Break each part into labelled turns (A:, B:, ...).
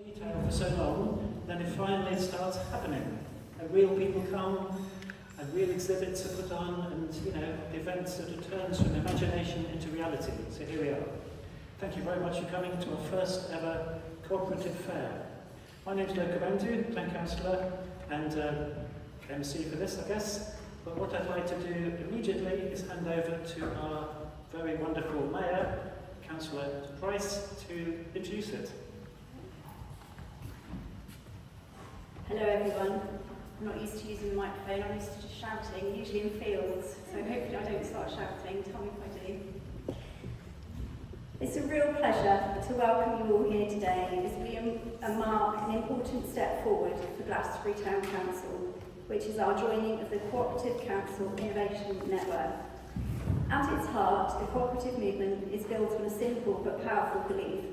A: detail for so long, then it finally starts happening. And real people come, and real exhibits are put on, and events sort of turns from imagination into reality. So here we are. Thank you very much for coming to our first ever cooperative fair. My name's Glastonbury, Town Councillor, and MC for this, I guess. But what I'd like to do immediately is hand over to our very wonderful Mayor, Councillor Price, to introduce it.
B: Hello everyone. I'm not used to using the microphone, I'm used to just shouting, usually in fields, so hopefully I don't start shouting. Tell me if I do. It's a real pleasure to welcome you all here today as we mark an important step forward for Glastonbury Town Council, which is our joining of the Cooperative Council Innovation Network. At its heart, the cooperative movement is built on a simple but powerful belief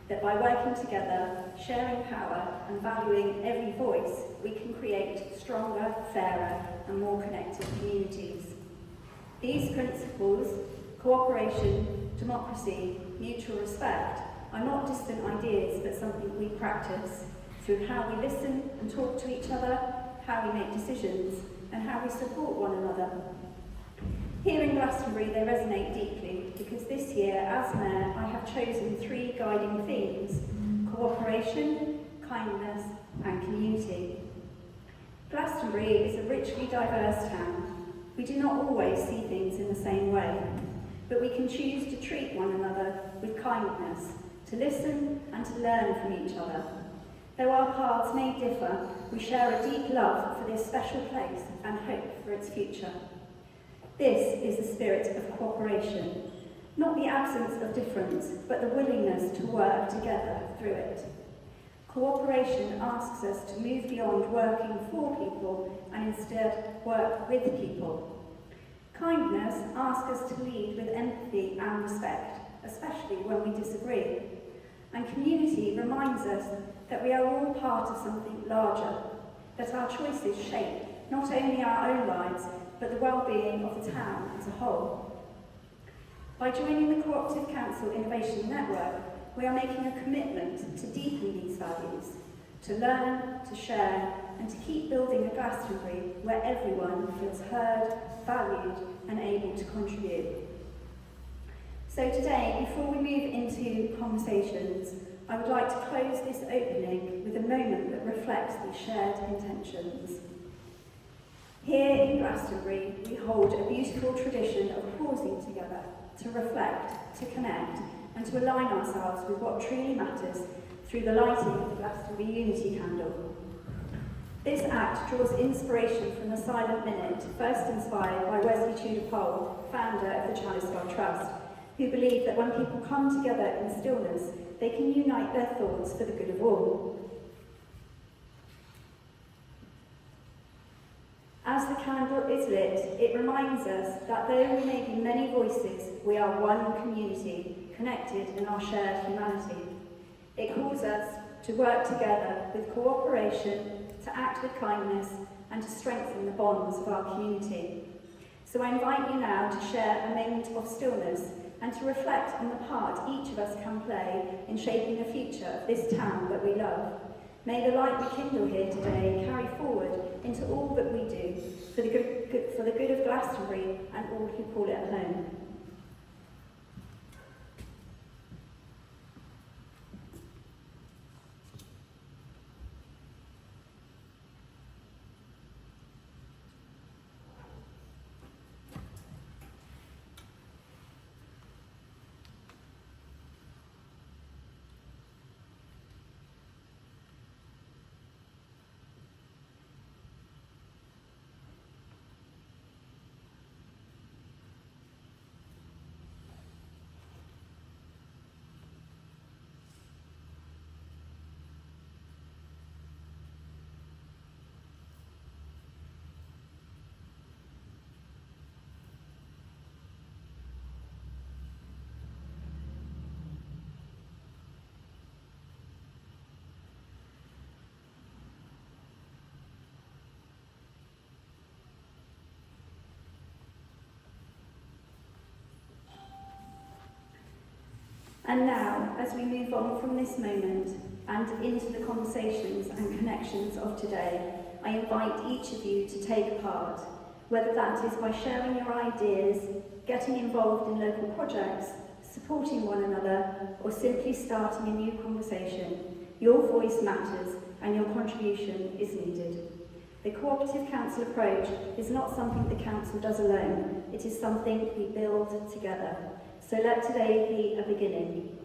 B: that by working together, sharing power and valuing every voice, we can create stronger, fairer and more connected communities. These principles, cooperation, democracy, mutual respect, are not distant ideas but something we practice through how we listen and talk to each other, how we make decisions and how we support one another. Here in Glastonbury they resonate deeply because this year, as Mayor, I have chosen 3 guiding themes: cooperation, kindness and community. Glastonbury is a richly diverse town. We do not always see things in the same way, but we can choose to treat one another with kindness, to listen and to learn from each other. Though our paths may differ, we share a deep love for this special place and hope for its future. This is the spirit of cooperation, not the absence of difference, but the willingness to work together through it. Cooperation asks us to move beyond working for people and instead work with people. Kindness asks us to lead with empathy and respect, especially when we disagree. And community reminds us that we are all part of something larger, that our choices shape not only our own lives, but the well-being of the town as a whole. By joining the Cooperative Council Innovation Network, we are making a commitment to deepen these values, to learn, to share, and to keep building a Glastonbury where everyone feels heard, valued, and able to contribute. So today, before we move into conversations, I would like to close this opening with a moment that reflects these shared intentions. Here in Glastonbury, we hold a beautiful tradition of pausing together to reflect, to connect, and to align ourselves with what truly matters through the lighting of the Glastonbury Unity Candle. This act draws inspiration from the Silent Minute, first inspired by Wesley Tudor Pole, founder of the Chalice God Trust, who believed that when people come together in stillness, they can unite their thoughts for the good of all. As the candle is lit, it reminds us that though we may be many voices, we are one community, connected in our shared humanity. It calls us to work together with cooperation, to act with kindness, and to strengthen the bonds of our community. So I invite you now to share a moment of stillness and to reflect on the part each of us can play in shaping the future of this town that we love. May the light we kindle here today carry forward into all that we do for the good of Glastonbury and all who call it home. And now, as we move on from this moment, and into the conversations and connections of today, I invite each of you to take part, whether that is by sharing your ideas, getting involved in local projects, supporting one another, or simply starting a new conversation. Your voice matters and your contribution is needed. The cooperative council approach is not something the council does alone, it is something we build together. So let today be a beginning.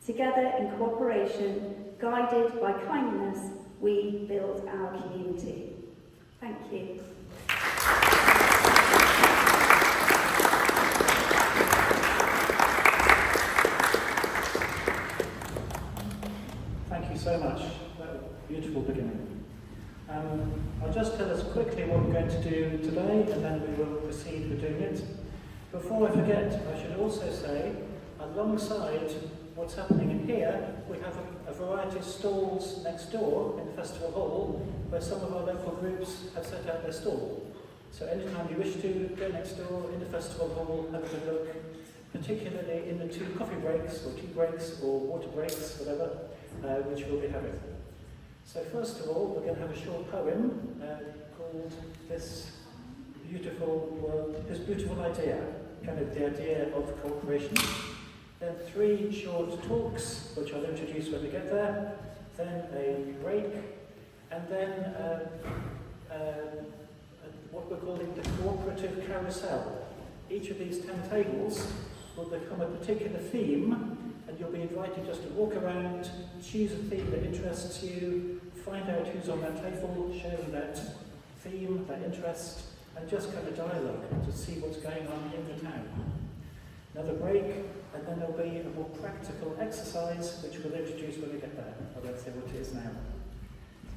B: Together in cooperation, guided by kindness, we build our community. Thank you.
A: Thank you so much. Beautiful beginning. I'll just tell us quickly what we're going to do today, and then we will proceed with doing it. Before I forget, I should also say, alongside what's happening in here, we have a variety of stalls next door in the festival hall, where some of our local groups have set out their stall. So anytime you wish to, go next door in the festival hall, have a good look, particularly in the 2 coffee breaks, or tea breaks, or water breaks, whatever, which we'll be having. So first of all, we're going to have a short poem called This Beautiful Idea, kind of the idea of cooperation. Then 3 short talks, which I'll introduce when we get there. Then a break, and then what we're calling the cooperative carousel. Each of these 10 tables will become a particular theme, and you'll be invited just to walk around, choose a theme that interests you, find out who's on that table, sharing that theme, that interest, and just kind of dialogue to see what's going on in the town. Another break, and then there'll be a more practical exercise, which we'll introduce when we get there. I won't say what it is now.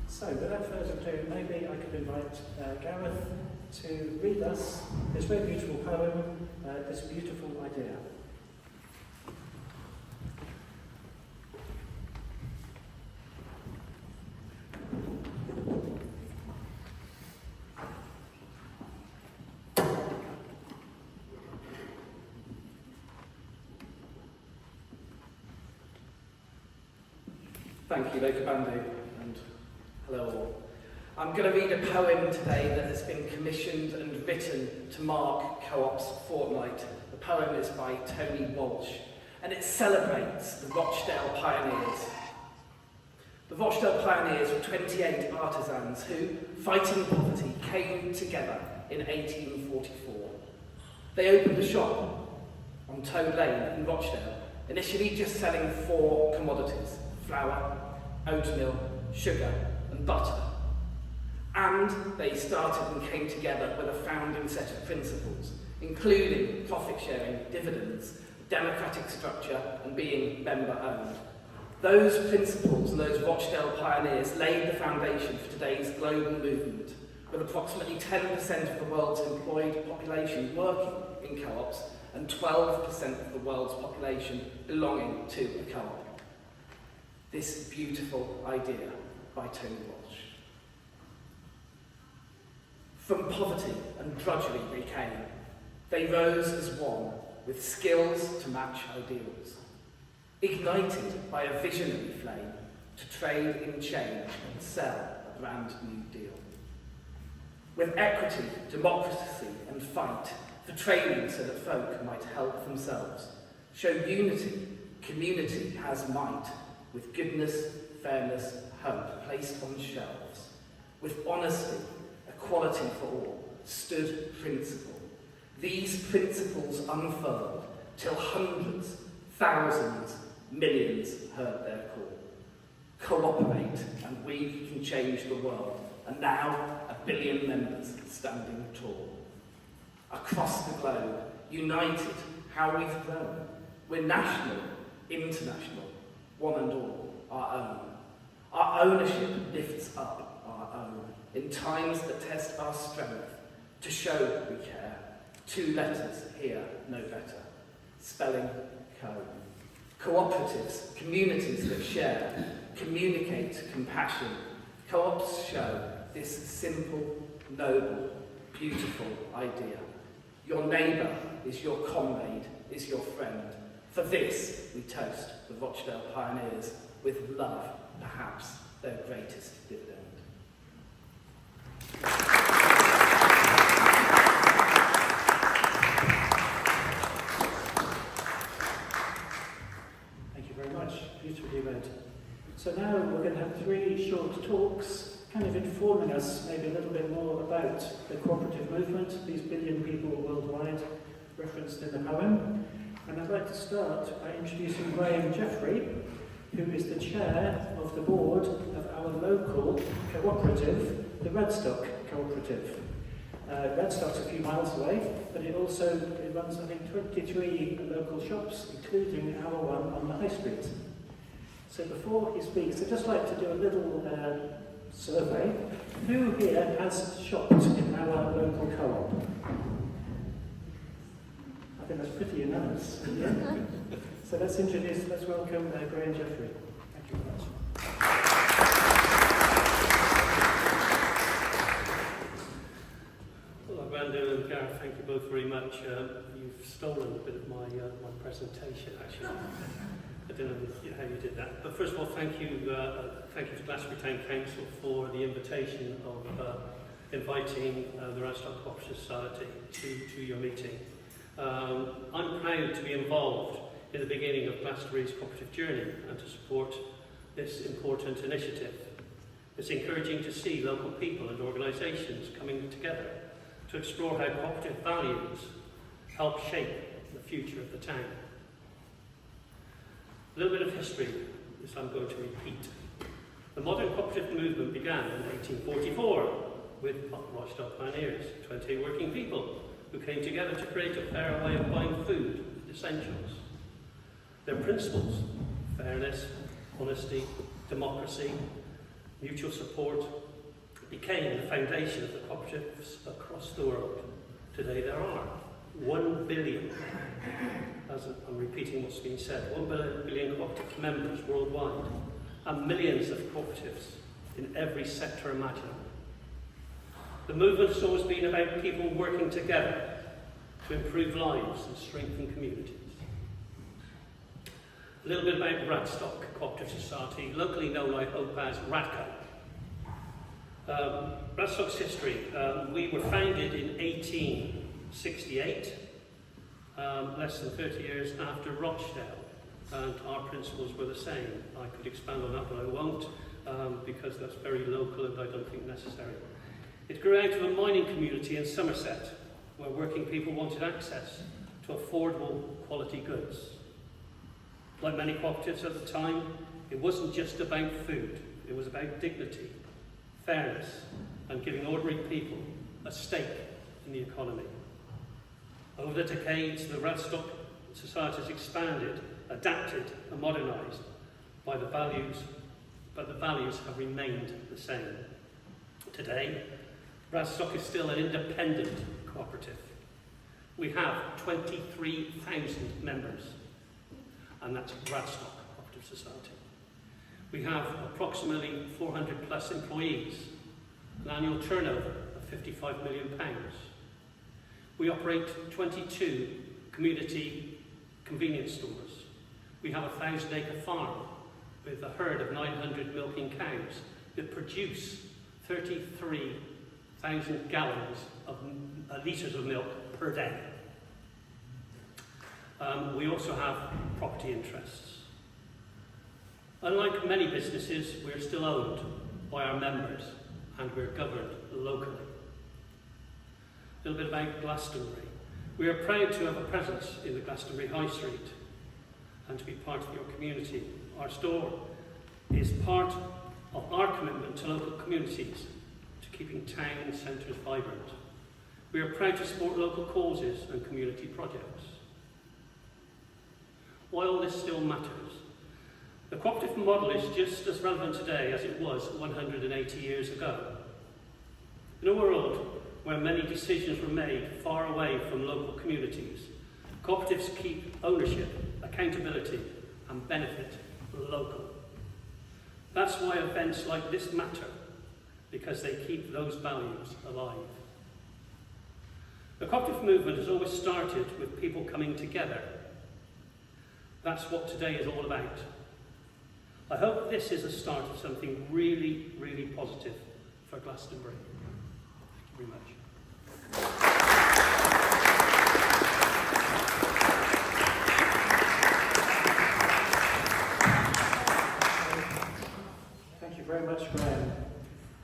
A: So, without further ado, maybe I could invite Gareth to read us this very beautiful poem, This Beautiful Idea.
C: Thank you, Local Bandu, and hello all. I'm going to read a poem today that has been commissioned and written to mark Co-op's fortnight. The poem is by Tony Walsh, and it celebrates the Rochdale Pioneers. The Rochdale Pioneers were 28 artisans who, fighting poverty, came together in 1844. They opened a shop on Toad Lane in Rochdale, initially just selling 4 commodities: flour, oatmeal, sugar and butter. And they started and came together with a founding set of principles, including profit sharing, dividends, democratic structure and being member owned. Those principles and those Rochdale pioneers laid the foundation for today's global movement, with approximately 10% of the world's employed population working in co-ops and 12% of the world's population belonging to a co-op. This Beautiful Idea by Tony Walsh. From poverty and drudgery they came. They rose as one, with skills to match ideals. Ignited by a visionary flame to trade in change and sell a brand new deal. With equity, democracy and fight for training so that folk might help themselves. Show unity, community has might, with goodness, fairness, hope placed on shelves. With honesty, equality for all, stood principle. These principles unfurled till hundreds, thousands, millions heard their call. Cooperate and we can change the world. And now 1 billion members standing tall. Across the globe, united, how we've grown. We're national, international, one and all, our own. Our ownership lifts up our own in times that test our strength to show we care. 2 letters here, no better. Spelling co. Cooperatives, communities that share, communicate compassion. Co-ops show this simple, noble, beautiful idea. Your neighbour is your comrade, is your friend. For this, we toast the Rochdale Pioneers with love perhaps their greatest dividend.
A: Thank you very much. Beautifully read. So now we're going to have 3 short talks, kind of informing us maybe a little bit more about the cooperative movement, these billion people worldwide referenced in the poem. And I'd like to start by introducing Graham Jeffrey, who is the chair of the board of our local cooperative, the Radstock Cooperative. Radstock's a few miles away, but it runs, I think, 23 local shops, including our one on the High Street. So before he speaks, I'd just like to do a little survey. Who here has shopped in our local co-op? I think that's pretty unanimous. So let's welcome Graham Jeffrey. Thank you very much.
D: Well, Brandon and Gareth, thank you both very much. You've stolen a bit of my presentation, actually. I don't know how you did that. But first of all, thank you to Glastonbury Town Council for the invitation of inviting the Radstock Cooperative Society to your meeting. I'm proud to be involved in the beginning of Glastonbury's cooperative journey and to support this important initiative. It's encouraging to see local people and organisations coming together to explore how cooperative values help shape the future of the town. A little bit of history, which I'm going to repeat. The modern cooperative movement began in 1844 with Radstock pioneers, 28 working people who came together to create a fairer way of buying food and essentials. Their principles, fairness, honesty, democracy, mutual support, became the foundation of the cooperatives across the world. Today there are 1 billion, as I'm repeating what's been said, 1 billion cooperative members worldwide, and millions of cooperatives in every sector imaginable. The movement has always been about people working together to improve lives and strengthen communities. A little bit about Radstock Cooperative Society, locally known, I hope, as Radco. Radstock's history. We were founded in 1868, less than 30 years after Rochdale, and our principles were the same. I could expand on that, but I won't, because that's very local and I don't think necessary. It grew out of a mining community in Somerset, where working people wanted access to affordable quality goods. Like many cooperatives at the time, it wasn't just about food, it was about dignity, fairness, and giving ordinary people a stake in the economy. Over the decades, the Radstock Society has expanded, adapted, and modernised by the values, but the values have remained the same. Today, Radstock is still an independent cooperative. We have 23,000 members, and that's Radstock Cooperative Society. We have approximately 400 plus employees, an annual turnover of £55 million. We operate 22 community convenience stores. We have a 1,000-acre farm with a herd of 900 milking cows that produce 33,000 gallons of litres of milk per day. We also have property interests. Unlike many businesses, we're still owned by our members and we're governed locally. A little bit about Glastonbury. We are proud to have a presence in the Glastonbury High Street and to be part of your community. Our store is part of our commitment to local communities, to keeping town centres vibrant. We are proud to support local causes and community projects. While this still matters, the cooperative model is just as relevant today as it was 180 years ago. In a world where many decisions were made far away from local communities, cooperatives keep ownership, accountability, and benefit local. That's why events like this matter, because they keep those values alive. The cooperative movement has always started with people coming together. That's what today is all about. I hope this is a start of something really, really positive for Glastonbury. Thank you very much.
A: Thank you very much, Graham.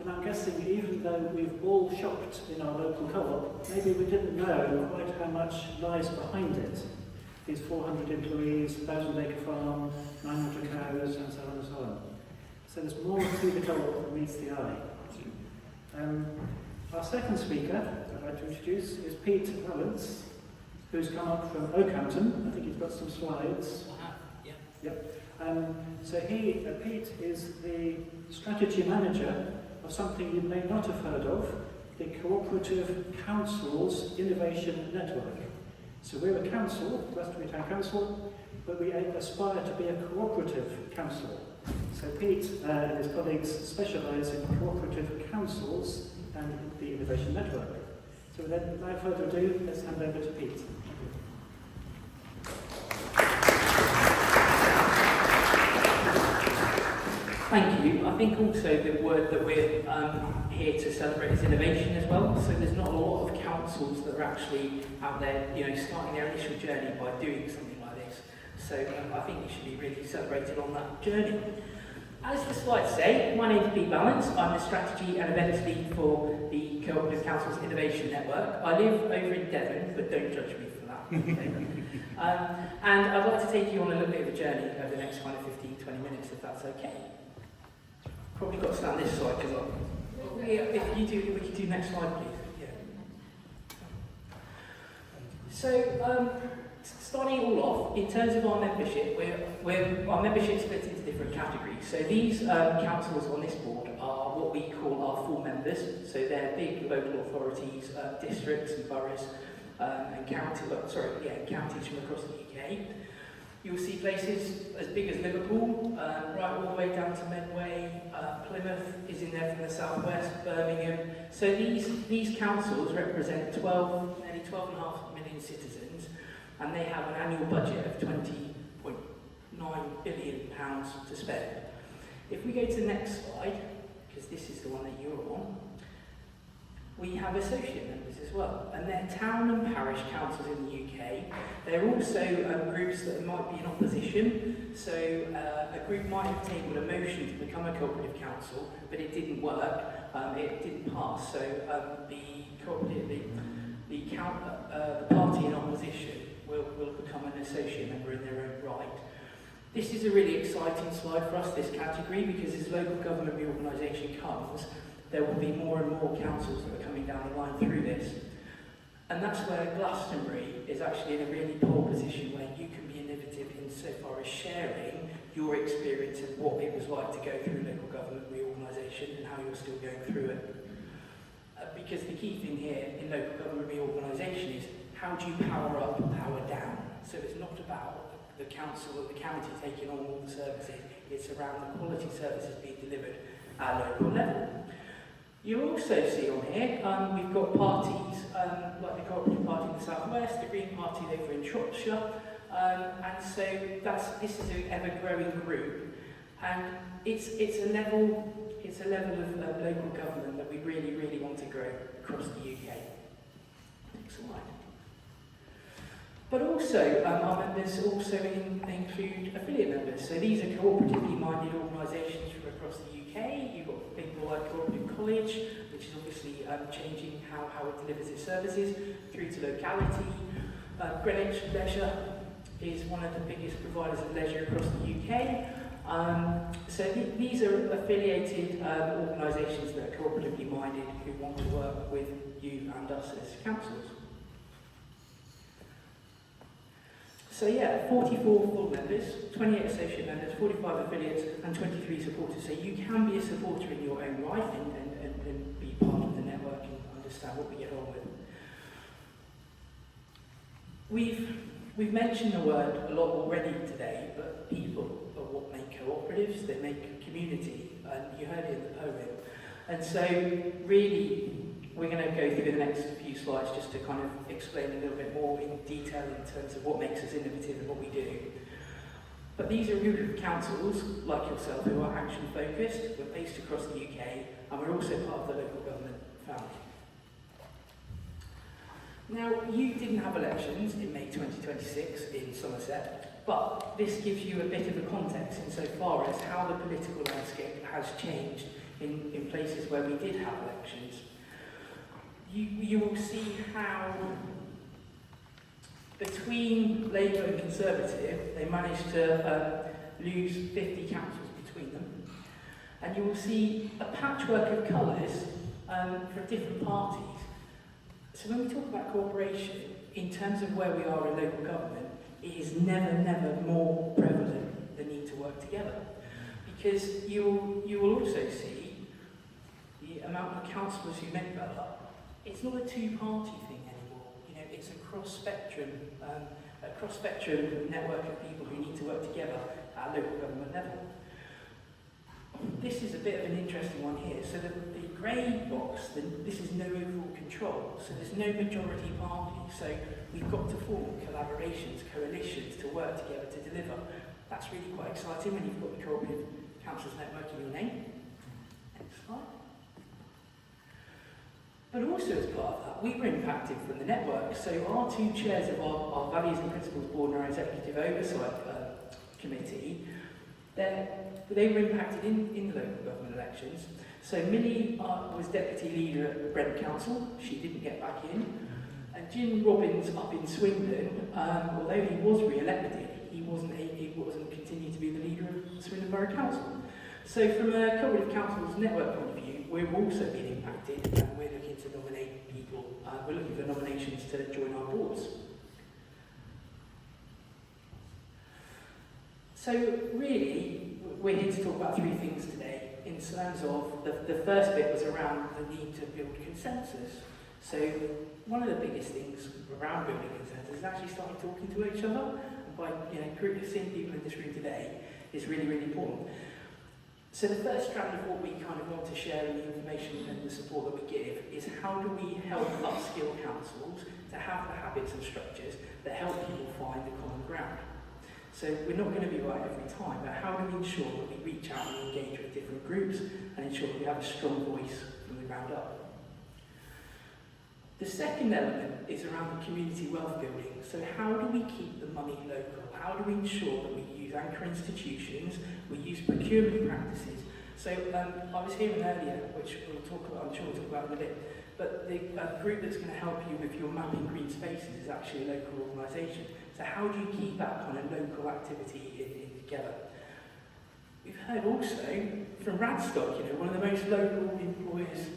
A: And I'm guessing even though we've all shopped in our local co-op, maybe we didn't know quite how much lies behind it. These 400 employees, 1,000-acre farm, 900 cows, and so on and so on. So there's more to the co-op than meets the eye. Our second speaker I'd like to introduce is Pete Valence, who's come up from Oakhampton. I think he's got some slides.
E: Yeah.
A: Yep. So Pete is the strategy manager of something you may not have heard of, the Cooperative Council's Innovation Network. So we're a council, Glastonbury Town Council, but we aspire to be a cooperative council. So Pete and his colleagues specialise in cooperative councils and the Innovation Network. So then, without further ado, let's hand over to Pete.
E: Thank you. I think also the word that we're here to celebrate is innovation as well. So there's not a lot of councils that are actually out there, starting their initial journey by doing something like this. So I think you should be really celebrated on that journey. As the slides say, my name is Pete Valence. I'm the strategy and events lead for the Cooperative Council's Innovation Network. I live over in Devon, but don't judge me for that. And I'd like to take you on a little bit of a journey over the next kind of 15-20 minutes, if that's okay. Probably got to stand this side because if you do, we could do next slide, please. Yeah. So, starting it all off, in terms of our membership, our membership splits into different categories. So these councils on this board are what we call our full members. So they're big local authorities, districts and boroughs, and counties from across the UK. You'll see places as big as Liverpool, right all the way down to Medway. Plymouth is in there from the southwest, Birmingham. So these councils represent nearly 12.5 million citizens, and they have an annual budget of £20.9 billion to spend. If we go to the next slide, because this is the one that you're on, we have associate members as well, and they're town and parish councils in the UK. They're also groups that might be in opposition, so a group might have tabled a motion to become a cooperative council, but it didn't work, it didn't pass, so the party in opposition will become an associate member in their own right. This is a really exciting slide for us, this category, because as local government reorganisation comes, there will be more and more councils that are coming down the line through this. And that's where Glastonbury is actually in a really pole position where you can be innovative insofar as sharing your experience of what it was like to go through local government reorganisation and how you're still going through it. Because the key thing here in local government reorganisation is how do you power up and power down? So it's not about the council or the county taking on all the services, it's around the quality services being delivered at a local level. You also see on here, we've got parties, like the Cooperative Party in the South West, the Green Party over in Shropshire, and so this is an ever-growing group, and it's a level of local government that we really, really want to grow across the UK. Next slide. But also, our members also include affiliate members. So these are cooperatively minded organisations from across the UK. You've got people like Cooperative College, which is obviously changing how it delivers its services, through to locality. Greenwich Leisure is one of the biggest providers of leisure across the UK. So these are affiliated organisations that are cooperatively minded who want to work with you and us as councils. So yeah, 44 full members, 28 associate members, 45 affiliates and 23 supporters. So you can be a supporter in your own right and be part of the network and understand what we get on with. We've mentioned the word a lot already today, but people are what make cooperatives, they make community, and you heard it in the poem. And so really, we're going to go through the next few slides just to kind of explain a little bit more in detail in terms of what makes us innovative and what we do. But these are a group of councils, like yourself, who are action focused. We're based across the UK, and we're also part of the local government family. Now, you didn't have elections in May 2026 in Somerset, but this gives you a bit of a context insofar as how the political landscape has changed in places where we did have elections. You will see how between Labour and Conservative, they managed to lose 50 councils between them. And you will see a patchwork of colours for different parties. So when we talk about cooperation, in terms of where we are in local government, it is never, never more prevalent the need to work together. Because you will also see the amount of councillors who make that up. It's not a two-party thing anymore. You know, it's a cross-spectrum network of people who need to work together at a local government level. This is a bit of an interesting one here. So the grey box, this is no overall control. So there's no majority party. So we've got to form collaborations, coalitions to work together to deliver. That's really quite exciting when you've got the Cooperative Councils Network in your name. Next slide. But also as part of that, we were impacted from the network. So our two chairs of our Values and Principles Board and our Executive Oversight Committee, they were impacted in the local government elections. So Millie was deputy leader at Brent Council. She didn't get back in. And Jim Robbins up in Swindon, although he was re-elected, he wasn't continued to be the leader of Swindon Borough Council. So from a Cooperative Councils Network point of view, we've also been impacted, and we're looking to nominate people. We're looking for nominations to join our boards. So really, we're here to talk about three things today in terms of the first bit was around the need to build consensus. So one of the biggest things around building consensus is actually starting talking to each other. And by seeing people in this room today is really, really important. So the first strand of what we kind of want to share in the information and the support that we give is how do we help upskill councils to have the habits and structures that help people find the common ground. So we're not going to be right every time, but how do we ensure that we reach out and engage with different groups and ensure that we have a strong voice from the ground up? The second element is around the community wealth building. So how do we keep the money local? How do we ensure that we use anchor institutions, we use procurement practices? So I was hearing earlier, which we'll talk about, I'm sure we'll talk about in a bit, but the group that's going to help you with your mapping green spaces is actually a local organisation. So how do you keep that kind of local activity in together? We've heard also from Radstock, one of the most local employers,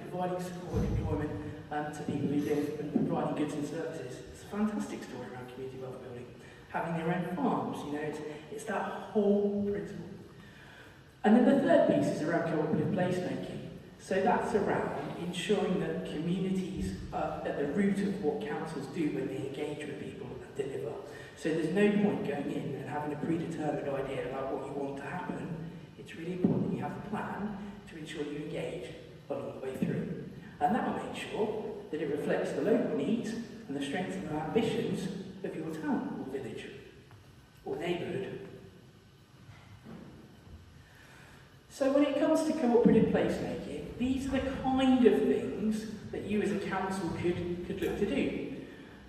E: providing support and employment to people who live and providing goods and services. It's a fantastic story around community wealth building. Having their own farms, it's that whole principle. And then the third piece is around cooperative placemaking. So that's around ensuring that communities are at the root of what councils do when they engage with people and deliver. So there's no point going in and having a predetermined idea about what you want to happen. It's really important that you have a plan to ensure you engage along the way through. And that will make sure that it reflects the local needs and the strengths and ambitions of your town or village or neighbourhood. So when it comes to cooperative placemaking, these are the kind of things that you as a council could look to do.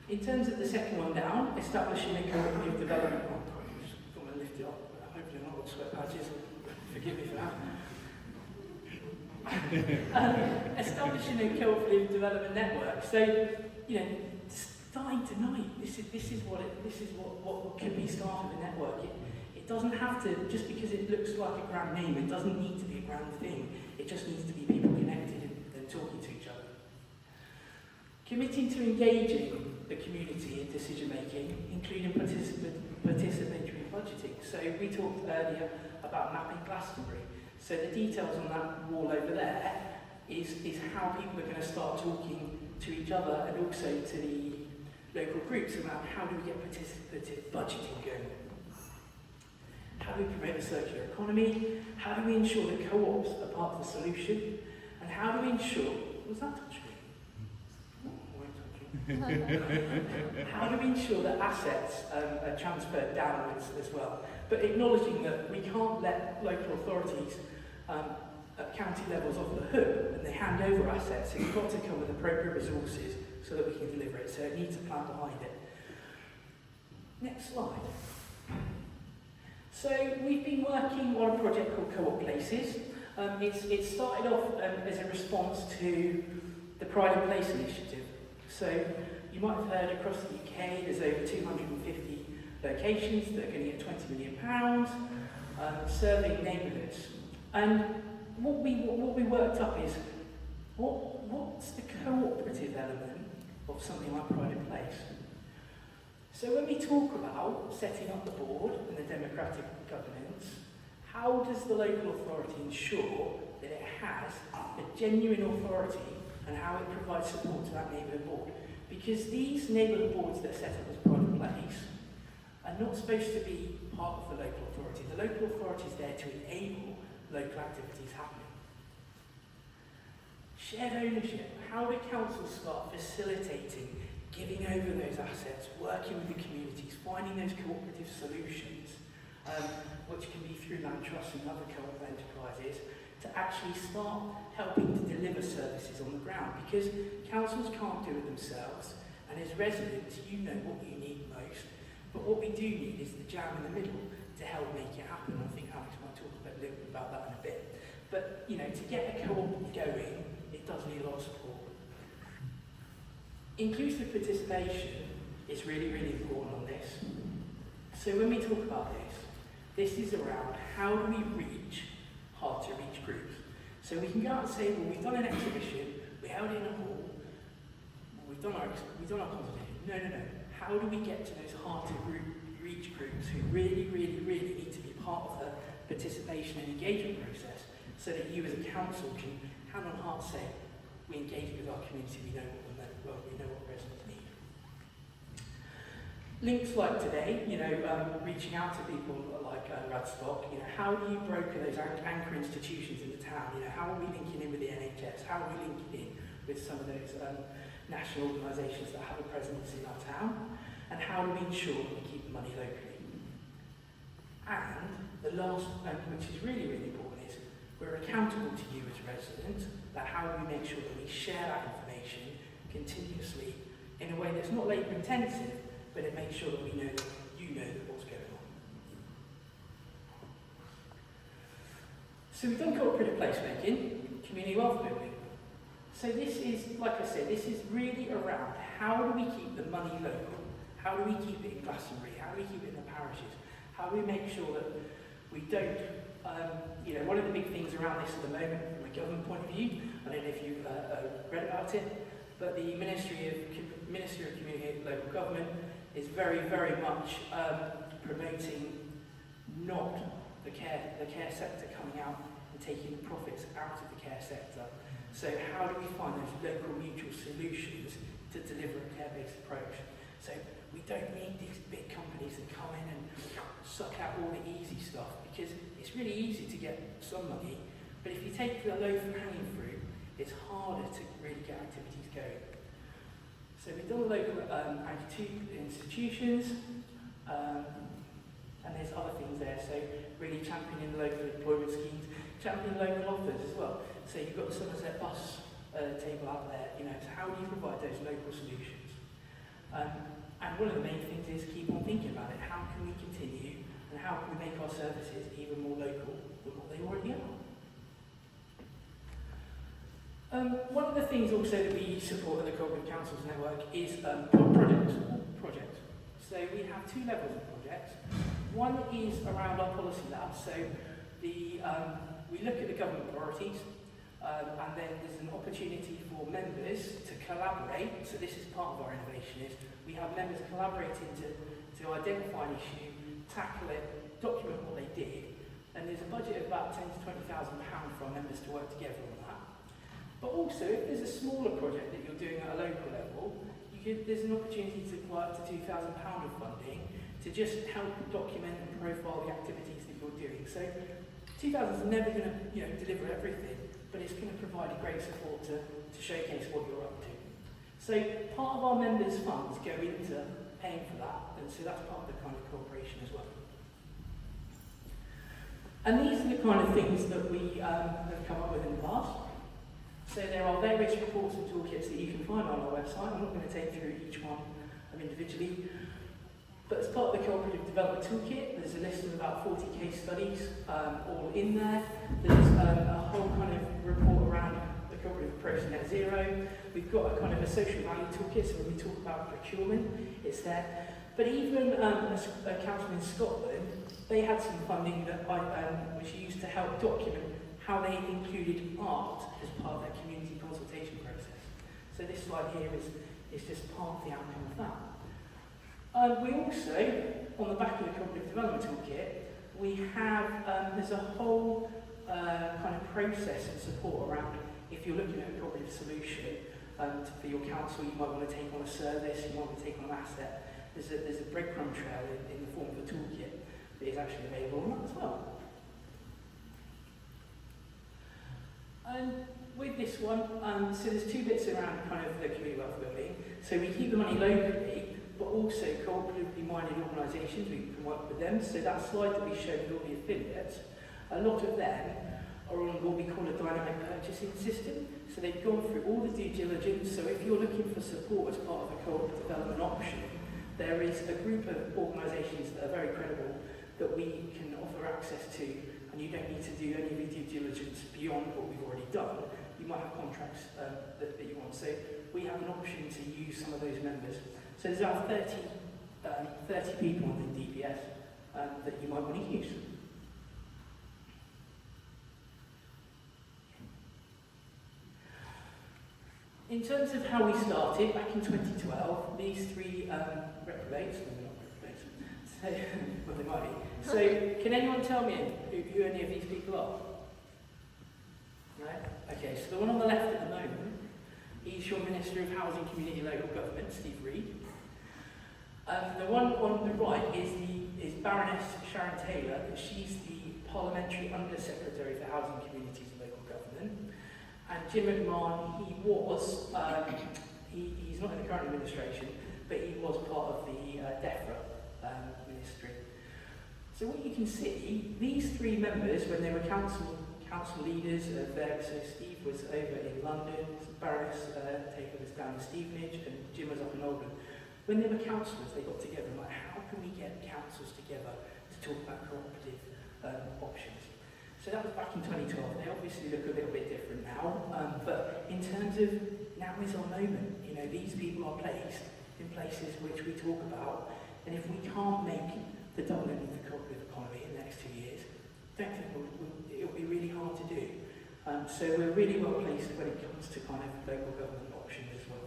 E: In terms of the second one down, establishing a cooperative development. I'm just going to lift it up. Hopefully I'm not with sweat patches. Forgive me for that. Establishing a cooperative development network. So, starting tonight, this is what can be started a network. It doesn't have to, just because it looks like a grand name, it doesn't need to be a grand thing. It just needs to be people connected and talking to each other. Committing to engaging the community in decision making, including participatory budgeting. So we talked earlier about mapping Glastonbury. So the details on that wall over there is how people are going to start talking to each other and also to the local groups about how do we get participative budgeting going. How do we promote a circular economy? How do we ensure that co-ops are part of the solution? And how do we ensure... Was that touchscreen? Oh, I won't touch it. How do we ensure that assets are transferred downwards as well? But acknowledging that we can't let local authorities at county levels off the hook when they hand over assets. It's got to come with appropriate resources so that we can deliver it. So it needs a plan behind it. Next slide. So we've been working on a project called Co-op Places. It started off as a response to the Pride in Place initiative. So you might have heard across the UK there's over 250 locations that are going to get £20 million, serving neighbourhoods. And what we worked up is what's the cooperative element of something like Pride in Place? So when we talk about setting up the board and the democratic governance, how does the local authority ensure that it has a genuine authority and how it provides support to that neighbourhood board? Because these neighbourhood boards that are set up as Pride in Place are not supposed to be part of the local authority. The local authority is there to enable local activities happening. Shared ownership. How do councils start facilitating giving over those assets, working with the communities, finding those cooperative solutions, which can be through land trusts and other co-op enterprises, to actually start helping to deliver services on the ground? Because councils can't do it themselves, and as residents, you know what you need most, but what we do need is the jam in the middle to help make it happen. I think Alex might talk a little bit about that in a bit. But, you know, to get a co-op going, it does need a lot of support. Inclusive participation is really, really important on this. So when we talk about this is around how do we reach hard to reach groups. So we can go out and say, well, we've done an exhibition, we held it in a hall, we've done our competition. No. How do we get to those hard to reach groups who really, really, really need to be part of the participation and engagement process, so that you as a council can hand on heart say, we engage with our community, we know what residents need. Links like today, reaching out to people like Radstock, how do you broker those anchor institutions in the town? How are we linking in with the NHS? How are we linking in with some of those national organisations that have a presence in our town? And how do we ensure that we keep the money locally? And the last, which is really, really important, is we're accountable to you as residents, that how do we make sure that we share that information continuously in a way that's not labour intensive, but it makes sure that we know that you know what's going on. So we've done cooperative placemaking, community wealth building. So this is, like I said, this is really around how do we keep the money local? How do we keep it in Glastonbury? How do we keep it in the parishes? How do we make sure that we don't, one of the big things around this at the moment from a government point of view, I don't know if you've read about it, but the Ministry of Community and Local Government is very, very much promoting not the care sector coming out and taking the profits out of the care sector. So how do we find those local mutual solutions to deliver a care-based approach? So we don't need these big companies that come in and suck out all the easy stuff, because it's really easy to get some money, but if you take the low-hanging fruit, it's harder to really get activities going. So we've done local institutions, and there's other things there. So really championing local employment schemes, championing local offers as well. So you've got the Somerset bus table out there. So how do you provide those local solutions? And one of the main things is keep on thinking about it. How can we continue, and how can we make our services even more local than what they already are? One of the things also that we support in the Cooperative Councils Network is projects. So we have two levels of projects. One is around our policy lab. So we look at the government priorities, and then there's an opportunity for members to collaborate. So this is part of our innovation, is we have members collaborating to identify an issue, tackle it, document what they did, and there's a budget of about £10,000 to £20,000 for our members to work together on that. But also, if there's a smaller project that you're doing at a local level, there's an opportunity to apply up to £2,000 of funding to just help document and profile the activities that you're doing. So 2,000 is never going to deliver everything, but it's going to provide a great support to showcase what you're up to. So part of our members' funds go into paying for that, and so that's part of the kind of cooperation as well. And these are the kind of things that we have come up with in the past. So there are various reports and toolkits that you can find on our website. I'm not going to take through each one individually. But as part of the Cooperative Development Toolkit, there's a list of about 40 case studies all in there. There's a whole kind of report around the cooperative approach to net zero. We've got a kind of a social value toolkit, so when we talk about procurement, it's there. But even a council in Scotland, they had some funding that was used to help document how they included art as part of their community consultation process. So this slide here is just part of the outcome of that. We also, on the back of the Cooperative Development Toolkit, we have, there's a whole kind of process and support around if you're looking at a cooperative solution for your council, you might want to take on a service, you might want to take on an asset. There's a breadcrumb trail in the form of a toolkit that is actually available on that as well. And with this one, so there's two bits around kind of the community wealth building. So we keep the money locally, but also cooperatively minded organisations, we can work with them. So that slide that we showed with all the affiliates, a lot of them are on what we call a dynamic purchasing system. So they've gone through all the due diligence. So if you're looking for support as part of a cooperative development option, there is a group of organisations that are very credible that we can offer access to, and you don't need to do any of your due diligence beyond what we've already done. You might have contracts that you want. So we have an option to use some of those members. So there's about 30 people on the DPS that you might want to use. In terms of how we started, back in 2012, these three reprobates, so, well they might be. So can anyone tell me who any of these people are? No? Okay, so the one on the left at the moment, he's your Minister of Housing, Community and Local Government, Steve Reed. The one on the right is Baroness Sharon Taylor. She's the Parliamentary Under-Secretary for Housing, Communities and Local Government. And Jim McMahon, he was, he's not in the current administration, but he was part of the DEFRA ministry. So what you can see, these three members, when they were council leaders, so Steve was over in London, Baroness Taylor was down in Stevenage, and Jim was up in Oldham. When they were councillors, they got together and like, how can we get councils together to talk about cooperative options? So that was back in 2012. They obviously look a little bit different now, but in terms of now is our moment. You know, these people are placed in places which we talk about, and if we can't make the doubling of the cooperative economy in the next 2 years, I don't think it'll be really hard to do. So we're really well placed when it comes to kind of local government options as well.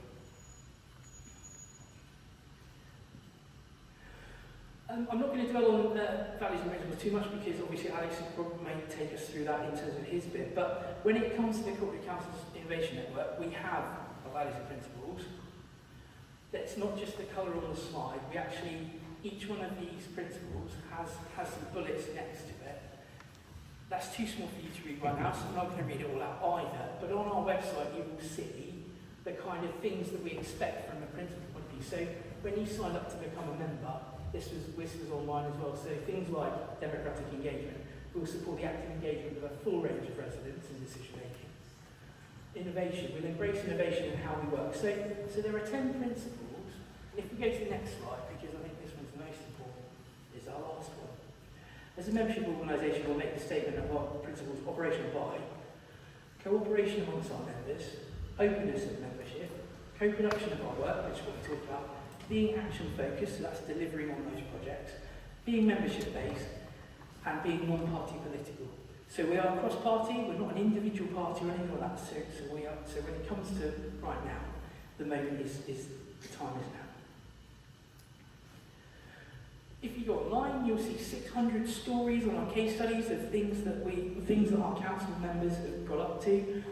E: I'm not going to dwell on values and principles too much because obviously Alex may take us through that in terms of his bit. But when it comes to the Cooperative Council's Innovation Network, we have our values and principles. That's not just the colour on the slide. We actually, each one of these principles has some bullets next to it. That's too small for you to read right now, so I'm not going to read it all out either. But on our website, you will see the kind of things that we expect from a principle point of view. So when you sign up to become a member, this was online as well, so things like democratic engagement. We'll support the active engagement of a full range of residents in decision making. Innovation, we'll embrace innovation in how we work. So there are 10 principles. If we go to the next slide, because I think this one's the most important, is our last one. As a membership organisation, we'll make the statement of our principles operational by cooperation amongst our members, openness of membership, co-production of our work, which is what we talked about, being action focused, so that's delivering on those projects, being membership based, and being non-party political. So we are cross-party, we're not an individual party or anything like that, so when it comes to right now, the moment is the time is now. If you go online, you'll see 600 stories on our case studies of things that our council members have got up to.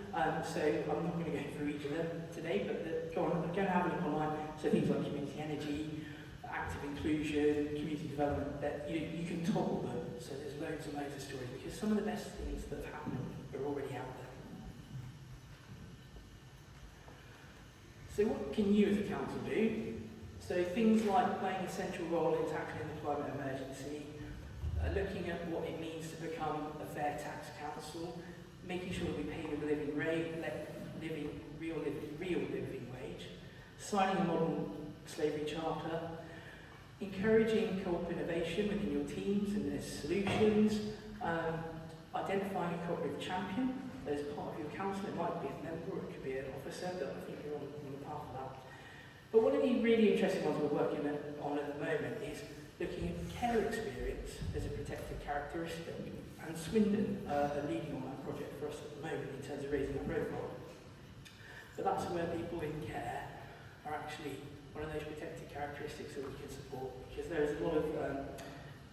E: So I'm not going to go through each of them today, but go and have a look online. So things like community energy, active inclusion, community development, that you can toggle them. So there's loads and loads of stories because some of the best things that have happened are already out there. So what can you as a council do? So things like playing a central role in tackling the climate emergency, looking at what it means to become a fair tax council, making sure that we pay the real living wage, signing a modern slavery charter, encouraging co-op innovation within your teams and their solutions, identifying a cooperative champion as part of your council. It might be a member or it could be an officer, but I think you're on the path of that. But one of the really interesting ones we're working on at the moment is looking at care experience as a protected characteristic. And Swindon are leading on that project for us at the moment in terms of raising the profile. But that's where people in care are actually one of those protected characteristics that we can support, because there is a lot of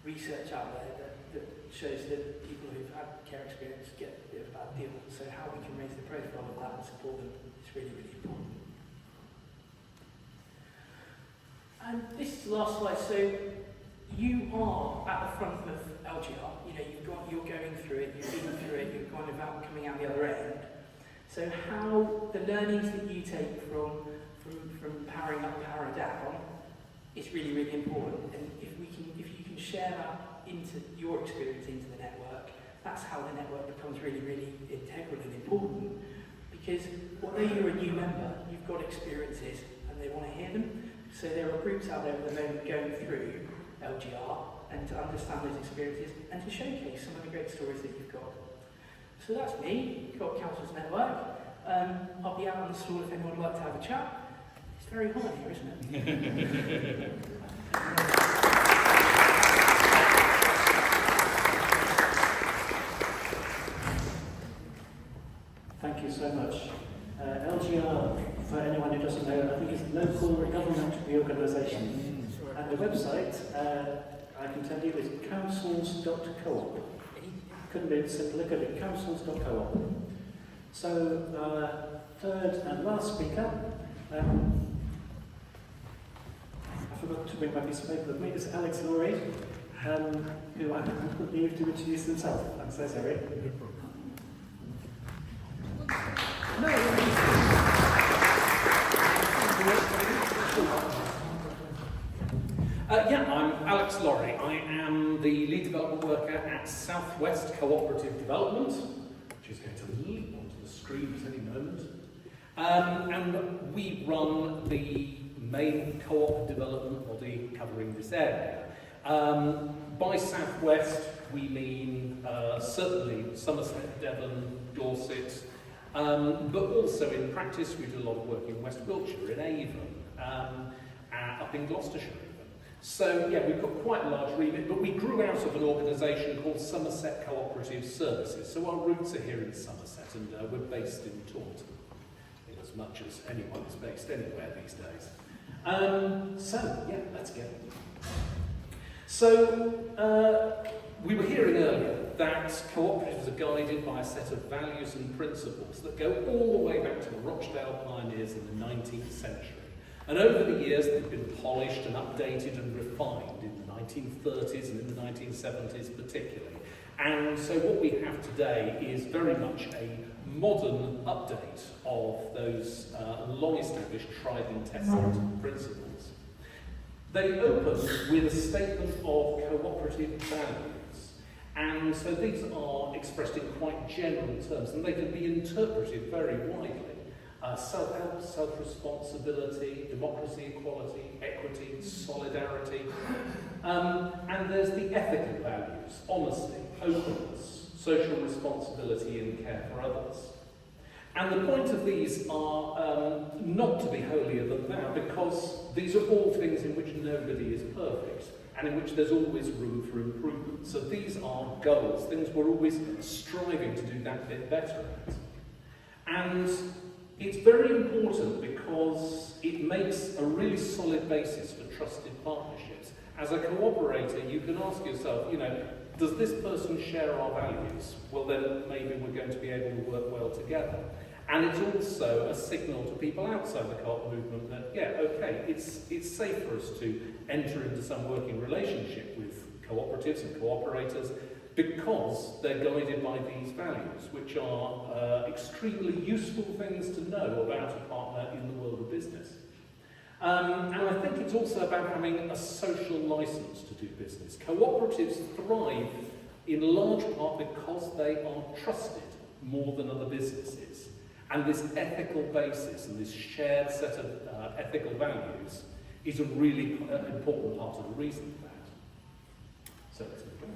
E: research out there that shows that people who've had care experience get a bit of a bad deal. So how we can raise the profile of that and support them is really, really important. And this is the last slide. So you are at the front of LGR. You know, you're going through it, you've been through it, you're kind of coming out the other end. So how the learnings that you take from powering up, powering down, is really, really important. And if you can share that into your experience into the network, that's how the network becomes really, really integral and important. Because although you're a new member, you've got experiences and they want to hear them. So there are groups out there at the moment going through LGR and to understand those experiences and to showcase some of the great stories that you've got. So that's me, Co-op Councils Network. I'll be out on the stall if anyone would like to have a chat. It's very hot here, isn't it?
A: Thank you so much. LGR, for anyone who doesn't know, I think it's local government reorganisation. And the website, I can tell you, is councils.coop. Couldn't be simpler, could it? Councils.coop. So, third and last speaker, I forgot to bring my piece of paper with me, is Alex Laurie, who I would leave to introduce himself. I'm so sorry.
F: I'm Alex Laurie. I am the lead development worker at Southwest Cooperative Development, which is going to leap onto the screen at any moment. And we run the main co-op development body covering this area. By Southwest, we mean certainly Somerset, Devon, Dorset, but also in practice we do a lot of work in West Wiltshire, in Avon, up in Gloucestershire even. So yeah, we've got quite a large remit, but we grew out of an organisation called Somerset Cooperative Services. So our roots are here in Somerset, and we're based in Taunton, in as much as anyone is based anywhere these days. So yeah, let's go. So we were hearing earlier that cooperatives are guided by a set of values and principles that go all the way back to the Rochdale pioneers in the 19th century. And over the years, they've been polished and updated and refined in the 1930s and in the 1970s particularly. And so what we have today is very much a modern update of those long-established, tried and tested principles. They open with a statement of cooperative values. And so these are expressed in quite general terms, and they can be interpreted very widely. Self-help, self-responsibility, democracy, equality, equity, solidarity. And there's the ethical values: honesty, openness, social responsibility and care for others. And the point of these are not to be holier than thou, because these are all things in which nobody is perfect and in which there's always room for improvement. So these are goals, things we're always striving to do that bit better at. And it's very important because it makes a really solid basis for trusted partnerships. As a cooperator, you can ask yourself, does this person share our values? Well, then maybe we're going to be able to work well together. And it's also a signal to people outside the co-op movement that, it's safe for us to enter into some working relationship with cooperatives and cooperators because they're guided by these values, which are extremely useful things to know about a partner in the world of business. And I think it's also about having a social license to do business. Cooperatives thrive in large part because they are trusted more than other businesses. And this ethical basis and this shared set of ethical values is a really important part of the reason for that. So let's move on.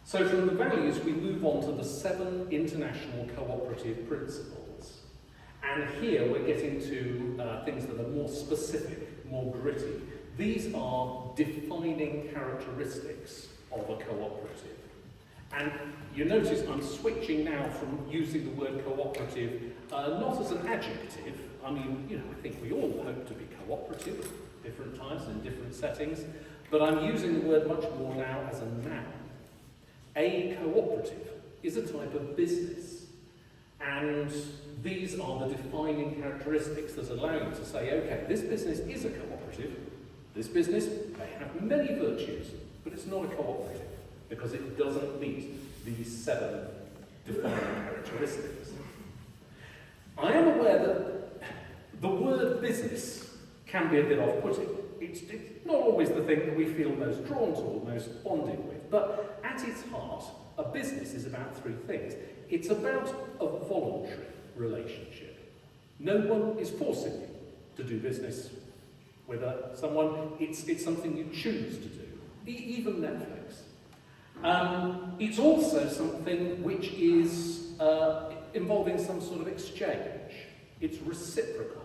F: So from the values, we move on to the 7 international cooperative principles. And here we're getting to things that are more specific, more gritty. These are defining characteristics of a cooperative. And you notice I'm switching now from using the word cooperative not as an adjective. I mean, you know, I think we all hope to be cooperative at different times and in different settings, but I'm using the word much more now as a noun. A cooperative is a type of business, and these are the defining characteristics that allow you to say, okay, this business is a cooperative, this business may have many virtues, but it's not a cooperative, because it doesn't meet these 7 defining characteristics. I am aware that the word business can be a bit off-putting. It's not always the thing that we feel most drawn to or most bonded with, but at its heart, a business is about 3 things. It's about a voluntary relationship. No one is forcing you to do business with someone. It's something you choose to do, even Netflix. It's also something which is involving some sort of exchange. It's reciprocal.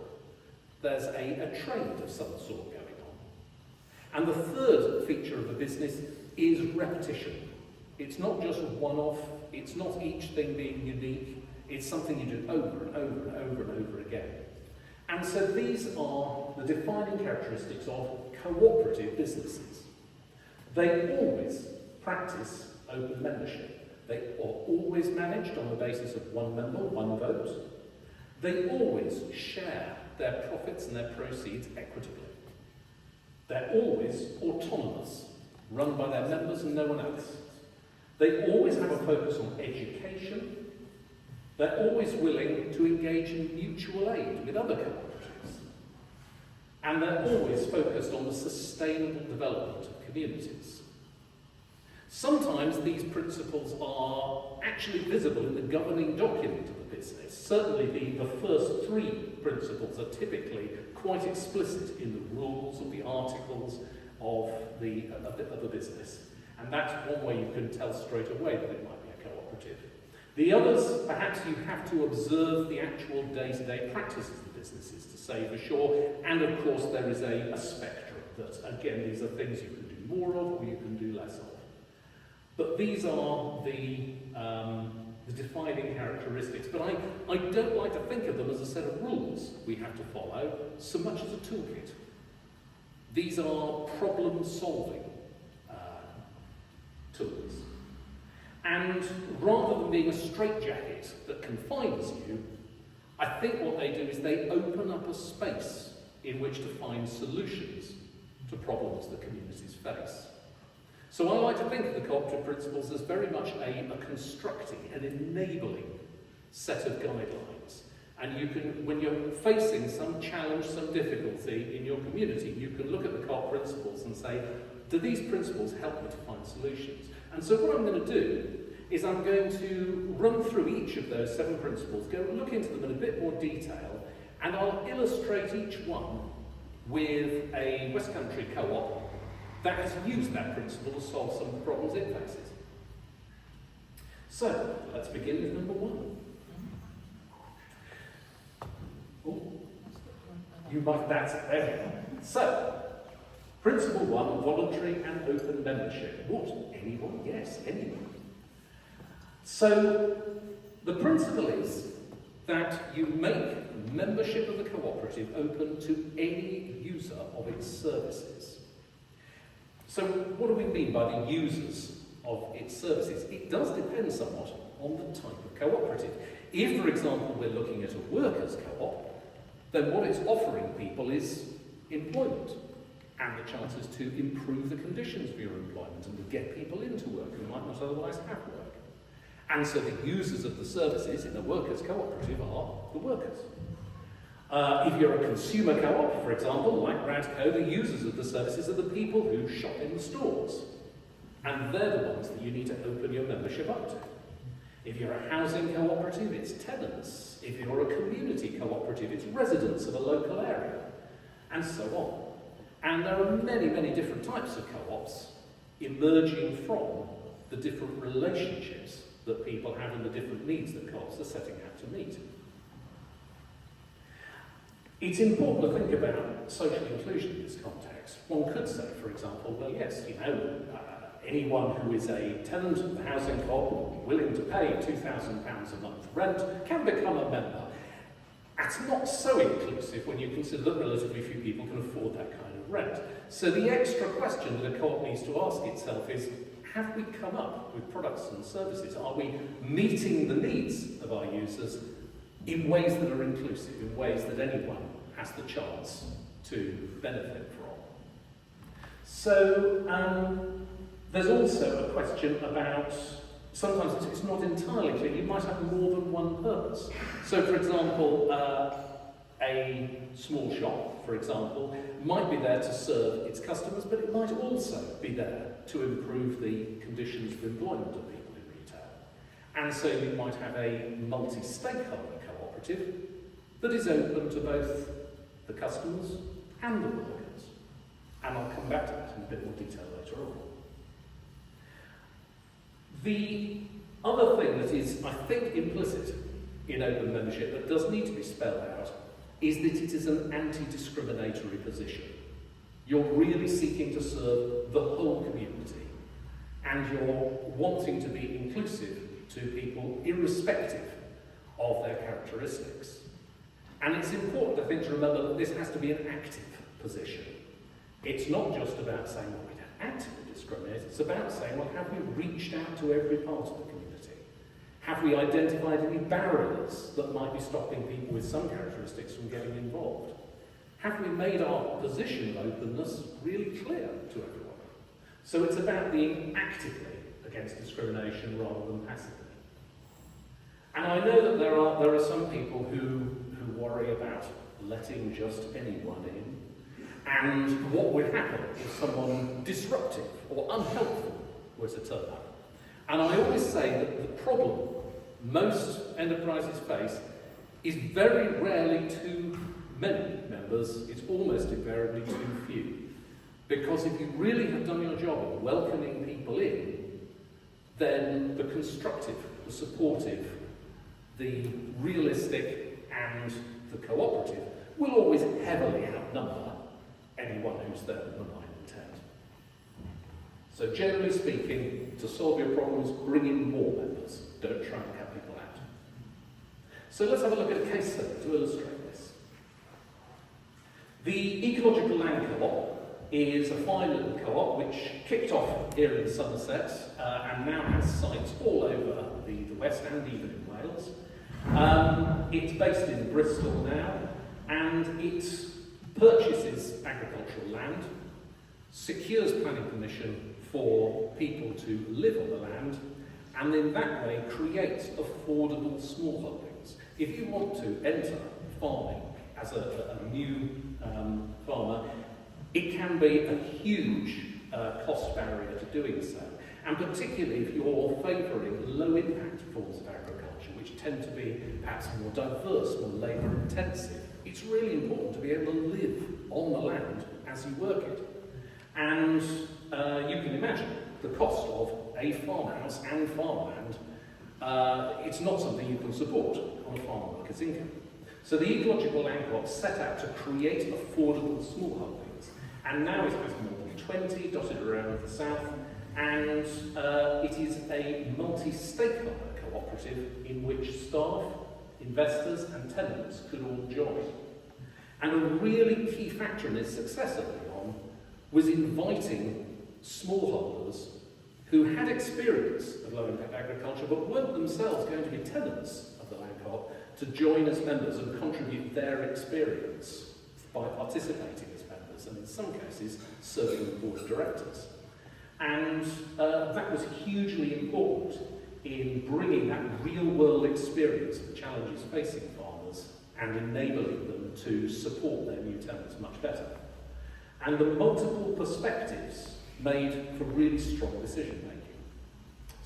F: There's a trade of some sort going on. And the third feature of a business is repetition. It's not just one-off, it's not each thing being unique, it's something you do over and over and over and over again. And so these are the defining characteristics of cooperative businesses. They always practice open membership. They are always managed on the basis of one member, one vote. They always share their profits and their proceeds equitably. They're always autonomous, run by their members and no one else. They always have a focus on education. They're always willing to engage in mutual aid with other cooperatives. And they're always focused on the sustainable development of communities. Sometimes these principles are actually visible in the governing document of the business. Certainly the first 3 principles are typically quite explicit in the rules of the articles of the business. And that's one way you can tell straight away that it might be a cooperative. The others, perhaps you have to observe the actual day-to-day practices of businesses to say for sure. And of course there is a spectrum that, again, these are things you can do more of or you can do less of. But these are the defining characteristics. But I don't like to think of them as a set of rules we have to follow so much as a toolkit. These are problem-solving tools. And rather than being a straitjacket that confines you, I think what they do is they open up a space in which to find solutions to problems that communities face. So I like to think of the cooperative principles as very much a constructing, an enabling set of guidelines. And you can, when you're facing some challenge, some difficulty in your community, you can look at the COP principles and say, do these principles help me to find solutions? And so what I'm going to do is I'm going to run through each of those 7 principles, go look into them in a bit more detail, and I'll illustrate each one with a West Country co-op that has used that principle to solve some of the problems it faces. So, let's begin with number 1. Oh, you might, that's it, there we go. So, principle 1, voluntary and open membership. What? Anyone? Yes, anyone. So, the principle is that you make membership of the cooperative open to any user of its services. So, what do we mean by the users of its services? It does depend somewhat on the type of cooperative. If, for example, we're looking at a workers' co-op, then what it's offering people is employment. and the chances to improve the conditions for your employment and to get people into work who might not otherwise have work. And so the users of the services in a workers' cooperative are the workers. If you're a consumer co-op, for example, like Radco, the users of the services are the people who shop in the stores. And they're the ones that you need to open your membership up to. If you're a housing cooperative, it's tenants. If you're a community cooperative, it's residents of a local area, and so on. And there are many, many different types of co-ops emerging from the different relationships that people have and the different needs that co-ops are setting out to meet. It's important to think about social inclusion in this context. One could say, for example, well, yes, anyone who is a tenant of the housing co-op willing to pay £2,000 a month rent can become a member. That's not so inclusive when you consider that relatively few people can afford that kind of rent. So the extra question that a co-op needs to ask itself is, have we come up with products and services? Are we meeting the needs of our users in ways that are inclusive, in ways that anyone has the chance to benefit from? So there's also a question about, sometimes it's not entirely clear, you might have more than one purpose. So for example, a small shop, for example, might be there to serve its customers, but it might also be there to improve the conditions of employment of people in retail. And so you might have a multi-stakeholder cooperative that is open to both the customers and the workers. And I'll come back to that in a bit more detail later on. The other thing that is, I think, implicit in open membership that does need to be spelled out is that it is an anti-discriminatory position. You're really seeking to serve the whole community, and you're wanting to be inclusive to people irrespective of their characteristics. And it's important, I think, to remember that this has to be an active position. It's not just about saying, well, we don't actively discriminate. It's about saying, well, have we reached out to every part of the community? Have we identified any barriers that might be stopping people with some characteristics from getting involved? Have we made our position of openness really clear to everyone? So it's about being actively against discrimination rather than passively. And I know that there are some people who worry about letting just anyone in, and what would happen if someone disruptive or unhelpful were to turn up. And I always say that the problem most enterprises face is very rarely too many members, it's almost invariably too few. Because if you really have done your job of welcoming people in, then the constructive, the supportive, the realistic and the cooperative will always heavily outnumber anyone who's there with malign intent. So generally speaking, to solve your problems, bring in more members. Don't try and cut people out. So let's have a look at a case study to illustrate this. The Ecological Land Co-op is a fine little co-op which kicked off here in Somerset and now has sites all over the West and even in Wales. It's based in Bristol now, and it purchases agricultural land, secures planning permission for people to live on the land, and in that way creates affordable smallholdings. If you want to enter farming as a new farmer, it can be a huge cost barrier to doing so. And particularly if you're favouring low-impact forms of agriculture, which tend to be perhaps more diverse, more labour-intensive, it's really important to be able to live on the land as you work it. And you can imagine the cost of a farmhouse and farmland. It's not something you can support on a farm worker's income. So the Ecological Land Co-op set out to create affordable smallholdings, and now it has more than 20 dotted around the south, and it is a multi-stakeholder cooperative in which staff, investors and tenants could all join. And a really key factor in its success early on was inviting smallholders who had experience of low-impact agriculture but weren't themselves going to be tenants of the land co-op to join as members and contribute their experience by participating as members, and in some cases, serving on the board of directors. And that was hugely important in bringing that real-world experience of the challenges facing farmers and enabling them to support their new tenants much better. And the multiple perspectives made for really strong decision making.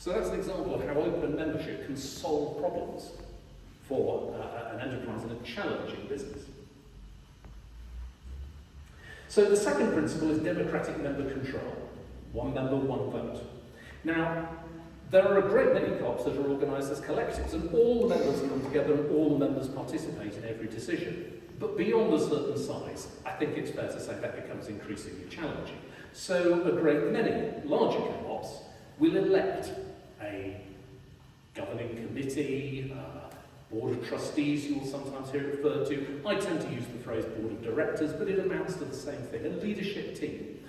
F: So that's an example of how open membership can solve problems for an enterprise in a challenging business. So the second principle is democratic member control. One member, one vote. Now, there are a great many co-ops that are organised as collectives, and all the members come together and all the members participate in every decision. But beyond a certain size, I think it's fair to say that becomes increasingly challenging. So a great many larger co-ops will elect a governing committee, board of trustees, you'll sometimes hear it referred to. I tend to use the phrase board of directors, but it amounts to the same thing, a leadership team.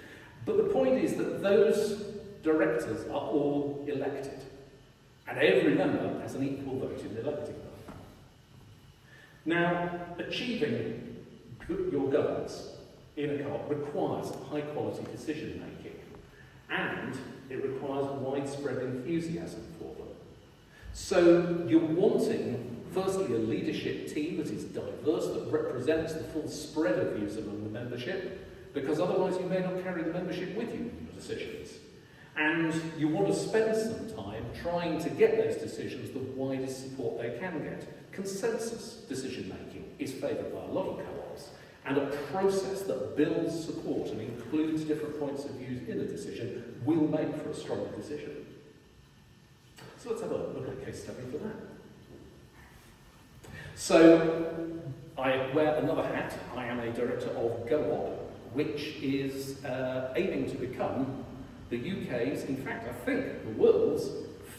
F: But the point is that those directors are all elected, and every member has an equal vote in electing them. Now, achieving your goals in a co-op requires high-quality decision-making, and it requires widespread enthusiasm for them. So you're wanting, firstly, a leadership team that is diverse, that represents the full spread of views among the membership, because otherwise you may not carry the membership with you in your decisions. And you want to spend some time trying to get those decisions the widest support they can get. Consensus decision-making is favoured by a lot of co-ops, and a process that builds support and includes different points of view in a decision will make for a stronger decision. So let's have a look at a case study for that. So I wear another hat. I am a director of GoOp, which is aiming to become the UK's, in fact, I think the world's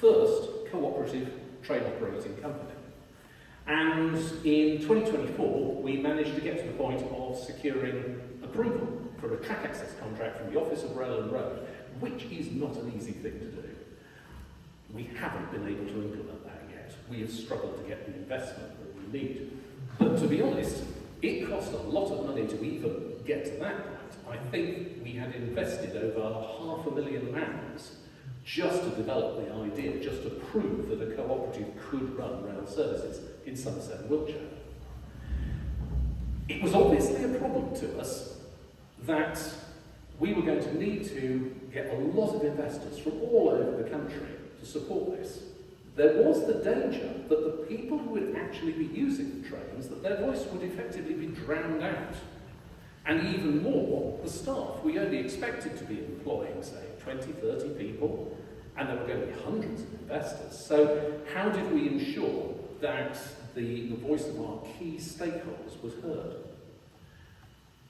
F: first cooperative train operating company. And in 2024, we managed to get to the point of securing approval for a track access contract from the Office of Rail and Road, which is not an easy thing to do. We haven't been able to implement that yet. We have struggled to get the investment that we need. But to be honest, it cost a lot of money to even get to that point. I think we had invested over £500,000 just to develop the idea, just to prove that a cooperative could run rail services in Somerset and Wiltshire. It was obviously a problem to us that we were going to need to get a lot of investors from all over the country to support this. There was the danger that the people who would actually be using the trains, that their voice would effectively be drowned out. And even more, the staff. We only expected to be employing, say, 20, 30 people, and there were going to be hundreds of investors. So how did we ensure that the voice of our key stakeholders was heard?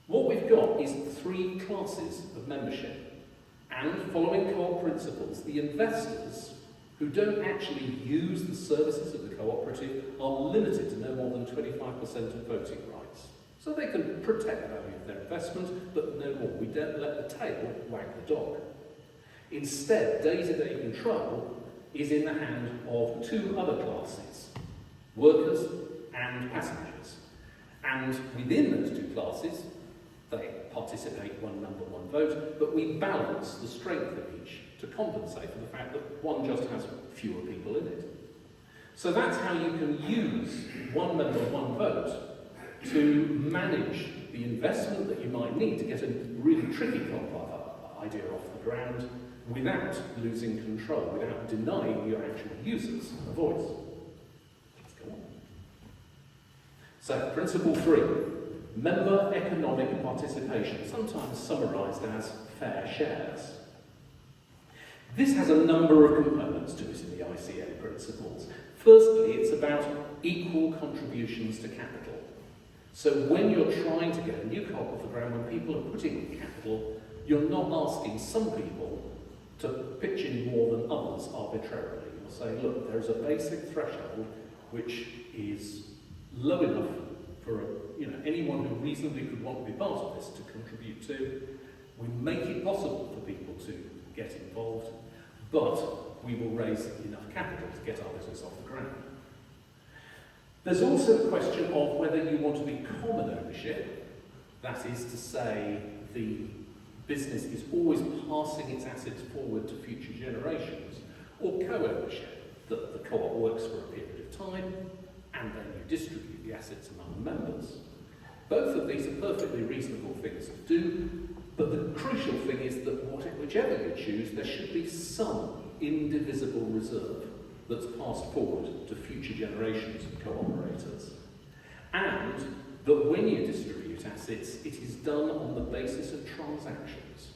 F: What we've got is 3 classes of membership. And following co-op principles, the investors who don't actually use the services of the cooperative are limited to no more than 25% of voting rights. So they can protect the value of their investment, but no more. We don't let the tail wag the dog. Instead, day-to-day control is in the hand of 2 other classes, workers and passengers. And within those 2 classes, they participate one member, one vote, but we balance the strength of each to compensate for the fact that one just has fewer people in it. So that's how you can use one member, one vote to manage the investment that you might need to get a really tricky idea off the ground without losing control, without denying your actual users a voice. Let's go on. So, principle 3, member economic participation, sometimes summarised as fair shares. This has a number of components to it in the ICA principles. Firstly, it's about equal contributions to capital. So when you're trying to get a new co-op off the ground, when people are putting in capital, you're not asking some people to pitch in more than others arbitrarily. You're saying, look, there's a basic threshold which is low enough for anyone who reasonably could want to be part of this to contribute to. We make it possible for people to get involved, but we will raise enough capital to get our business off the ground. There's also the question of whether you want to be common ownership, That is to say, the business is always passing its assets forward to future generations, or co-ownership, that the co-op works for a period of time and then you distribute the assets among the members. Both of these are perfectly reasonable things to do, but the crucial thing is that whichever you choose, there should be some indivisible reserve that's passed forward to future generations of cooperators. And that when you distribute assets, it is done on the basis of transactions.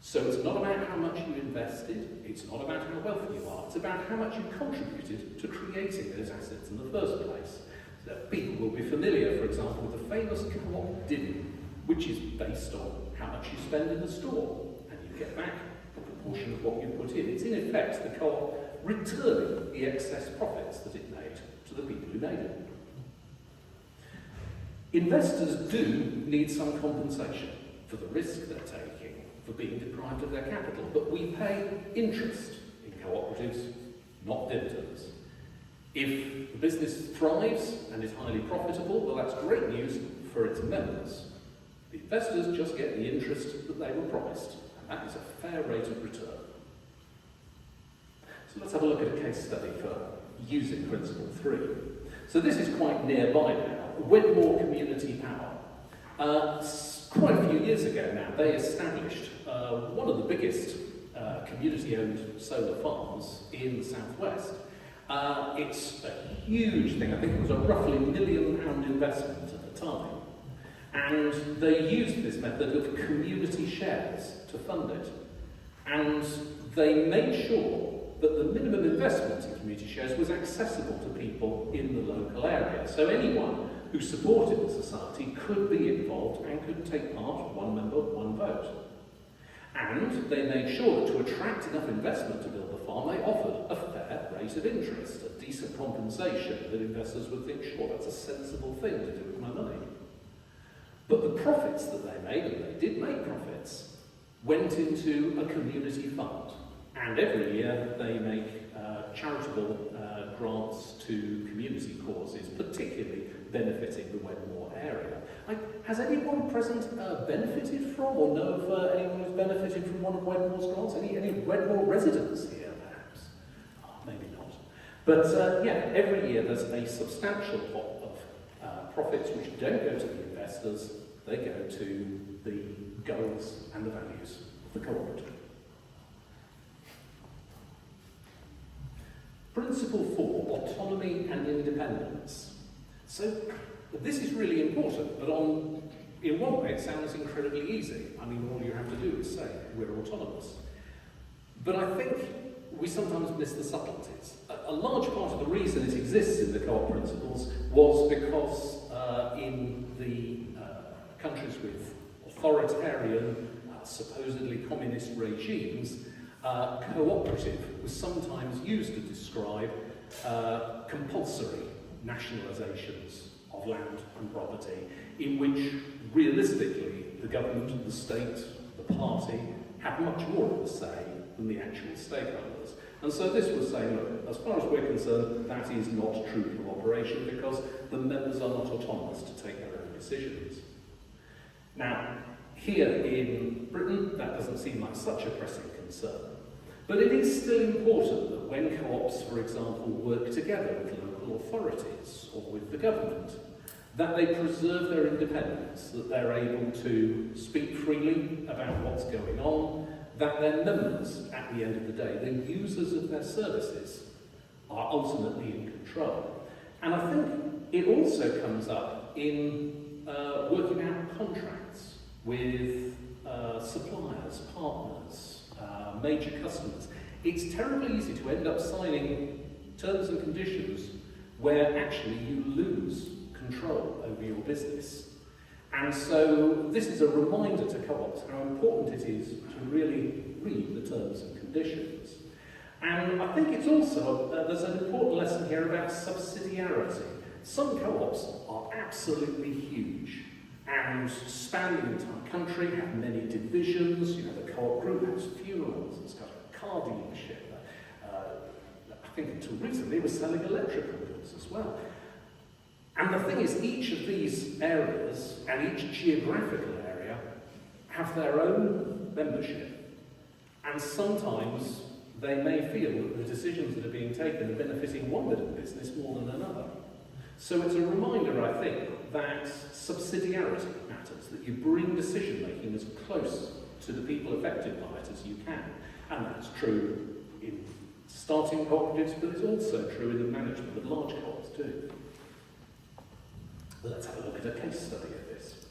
F: So it's not about how much you invested, it's not about how wealthy you are, it's about how much you contributed to creating those assets in the first place. So people will be familiar, for example, with the famous co-op divvy, which is based on how much you spend in the store, and you get back a proportion of what you put in. It's in effect the co-op returning the excess profits that it made to the people who made it. Investors do need some compensation for the risk they're taking, for being deprived of their capital, but we pay interest in cooperatives, not dividends. If the business thrives and is highly profitable, well, that's great news for its members. The investors just get the interest that they were promised, and that is a fair rate of return. So let's have a look at a case study for using Principle 3. So this is quite nearby now. Wedmore Community Power. Quite a few years ago now, they established one of the biggest community-owned solar farms in the southwest. It's a huge thing. I think it was a roughly £1 million investment at the time. And they used this method of community shares to fund it. And they made sure that the minimum investment in community shares was accessible to people in the local area. So anyone who supported the society could be involved and could take part, one member, one vote. And they made sure that to attract enough investment to build the farm, they offered a fair rate of interest, a decent compensation that investors would think, sure, that's a sensible thing to do with my money. But the profits that they made, and they did make profits, went into a community fund. And every year they make charitable grants to community causes, particularly benefiting the Wedmore area. Has anyone present benefited from, or know of anyone who's benefited from one of Wedmore's grants? Any Wedmore residents here, perhaps? Oh, maybe not. But yeah, every year there's a substantial pot of profits which don't go to the investors, they go to the goals and the values of the cooperative. Principle 4, autonomy and independence. So this is really important, but in one way it sounds incredibly easy. I mean, all you have to do is say, we're autonomous. But I think we sometimes miss the subtleties. A large part of the reason it exists in the co-op principles was because in the countries with authoritarian, supposedly communist regimes, cooperative was sometimes used to describe compulsory nationalisations of land and property, in which realistically the government, the state, the party had much more of a say than the actual stakeholders. And so this was saying, look, as far as we're concerned, that is not true cooperation because the members are not autonomous to take their own decisions. Now, here in Britain, that doesn't seem like such a pressing concern. But it is still important that when co-ops, for example, work together with local authorities or with the government, that they preserve their independence, that they're able to speak freely about what's going on, that their members, at the end of the day, the users of their services, are ultimately in control. And I think it also comes up in working out contracts with suppliers, partners, major customers. It's terribly easy to end up signing terms and conditions where actually you lose control over your business. And so this is a reminder to co-ops how important it is to really read the terms and conditions. And I think it's also, there's an important lesson here about subsidiarity. Some co-ops are absolutely huge and span the entire country, have many divisions. You know, the co-op group has funerals, it's got a car dealership. I think until recently it was selling electrical goods as well. And the thing is, each of these areas and each geographical area have their own membership. And sometimes they may feel that the decisions that are being taken are benefiting one bit of the business more than another. So it's a reminder, I think, that subsidiarity matters, that you bring decision-making as close to the people affected by it as you can. And that's true in starting cooperatives, but it's also true in the management of large co-ops too. Let's have a look at a case study of this.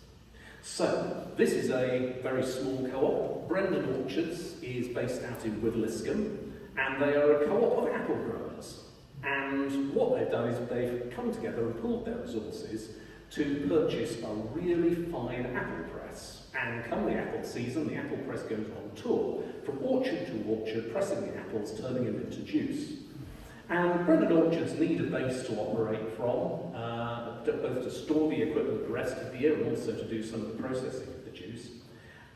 F: So, this is a very small co-op. Brendan Orchards is based out in Wiveliscombe, and they are a co-op of apple growers. And what they've done is they've come together and pooled their resources to purchase a really fine apple press. And come the apple season, the apple press goes on tour, from orchard to orchard, pressing the apples, turning them into juice. And Brendan Orchards need a base to operate from, both to store the equipment the rest of the year and also to do some of the processing of the juice.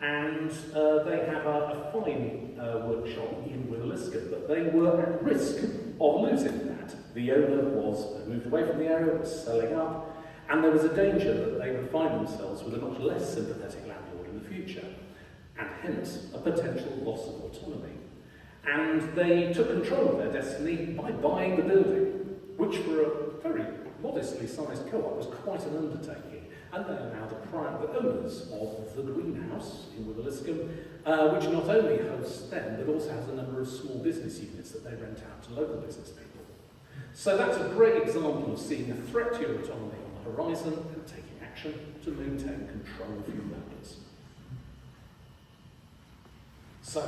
F: And they have a fine workshop in Wiveliscombe, but they were at risk of losing that. The owner was moved away from the area, was selling up, and there was a danger that they would find themselves with a much less sympathetic landlord in the future, and hence a potential loss of autonomy. And they took control of their destiny by buying the building, which for a very modestly sized co-op was quite an undertaking. And they are now the owners of the greenhouse in Wiveliscombe, which not only hosts them, but also has a number of small business units that they rent out to local business people. So that's a great example of seeing a threat to your autonomy on the horizon and taking action to maintain control of your members. So,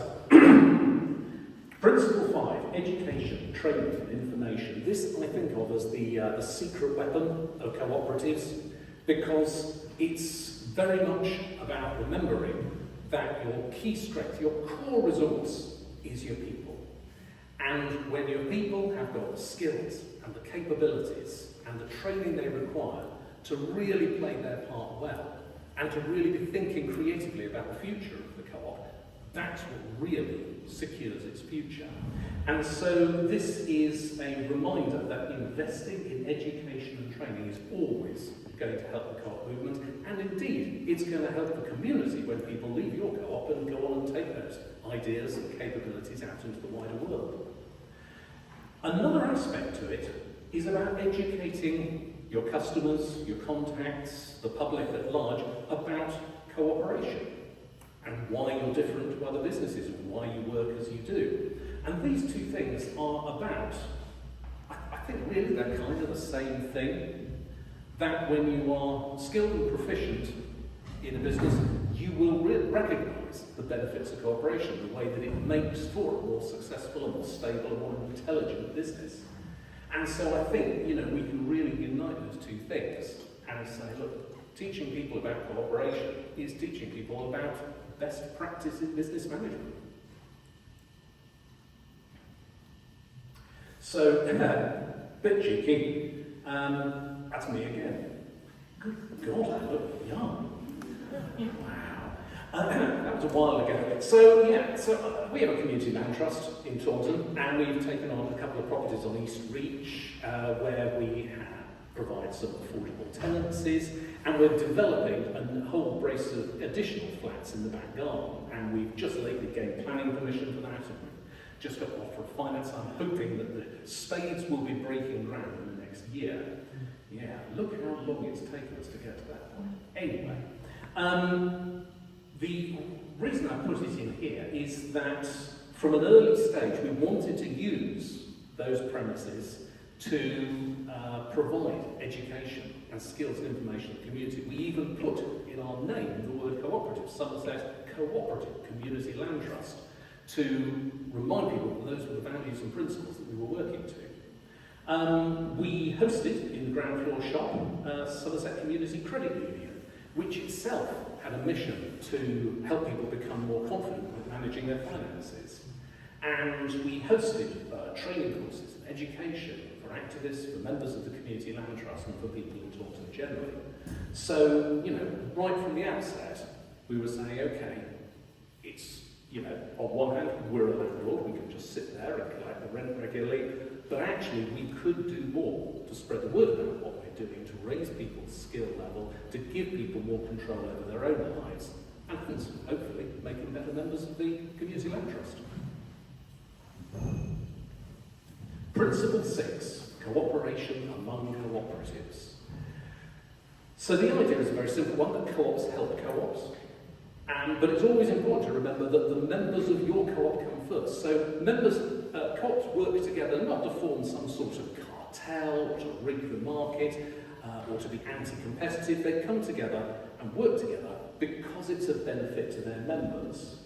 F: Principle 5, education, training and information. This I think of as the secret weapon of cooperatives, because it's very much about remembering that your key strength, your core resource, is your people. And when your people have got the skills and the capabilities and the training they require to really play their part well and to really be thinking creatively about the future of the co-op, that's what really secures its future. And so this is a reminder that investing in education and training is always going to help the co-op movement, and indeed it's going to help the community when people leave your co-op and go on and take those ideas and capabilities out into the wider world. Another aspect to it is about educating your customers, your contacts, the public at large about cooperation and why you're different to other businesses and why you work as you do. And these two things are about, I think really they're kind of the same thing, that when you are skilled and proficient in a business, you will recognise the benefits of cooperation, the way that it makes for a more successful, a more stable, a more intelligent business. And so I think, we can really unite those two things and say, look, teaching people about cooperation is teaching people about best practice in business management. So, bit cheeky, that's me again. Good God, I look young. Wow. That was a while ago. So we have a community land trust in Taunton, and we've taken on a couple of properties on East Reach, where we provide some affordable tenancies, and we're developing a whole brace of additional flats in the back garden, and we've just lately gained planning permission for that, and we've just got an offer of finance. I'm hoping that the spades will be breaking ground in the next year. Yeah, look how long it's taken us to get to that point. Anyway, the reason I put it in here is that from an early stage we wanted to use those premises to provide education and skills and information to the community. We even put in our name the word cooperative, Somerset Cooperative Community Land Trust, to remind people that those were the values and principles that we were working to. We hosted in the ground floor shop Somerset Community Credit Union, which itself had a mission to help people become more confident with managing their finances. And we hosted training courses and education for activists, for members of the Community Land Trust, and for people in Taunton generally. So, right from the outset, we were saying, okay, it's, on one hand, we're a landlord, we can just sit there and collect the rent regularly. but actually we could do more to spread the word about what we're doing, to raise people's skill level, to give people more control over their own lives, and hopefully make them better members of the Community Land Trust. Principle 6, cooperation among cooperatives. So the idea is a very simple one, that co-ops help co-ops. But it's always important to remember that the members of your co-op come first. So co-ops work together not to form some sort of cartel or to rig the market or to be anti-competitive. They come together and work together because it's a benefit to their members.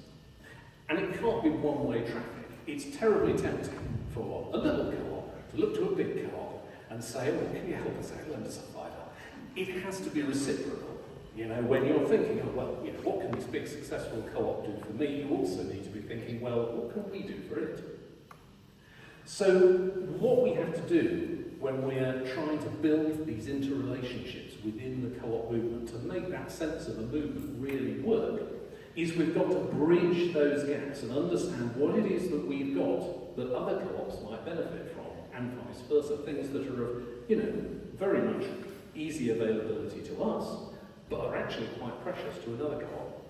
F: And it can't be one-way traffic. It's terribly tempting for a little co-op to look to a big co-op and say, oh, can you help us out, lend us a fiver? It has to be reciprocal. You know, when you're thinking, oh, well, you know, what can this big successful co-op do for me? You also need to be thinking, well, what can we do for it? So what we have to do when we're trying to build these interrelationships within the co-op movement to make that sense of a movement really work is we've got to bridge those gaps and understand what it is that we've got that other co-ops might benefit from, and vice versa, things that are of, you know, very much easy availability to us, but are actually quite precious to another co-op.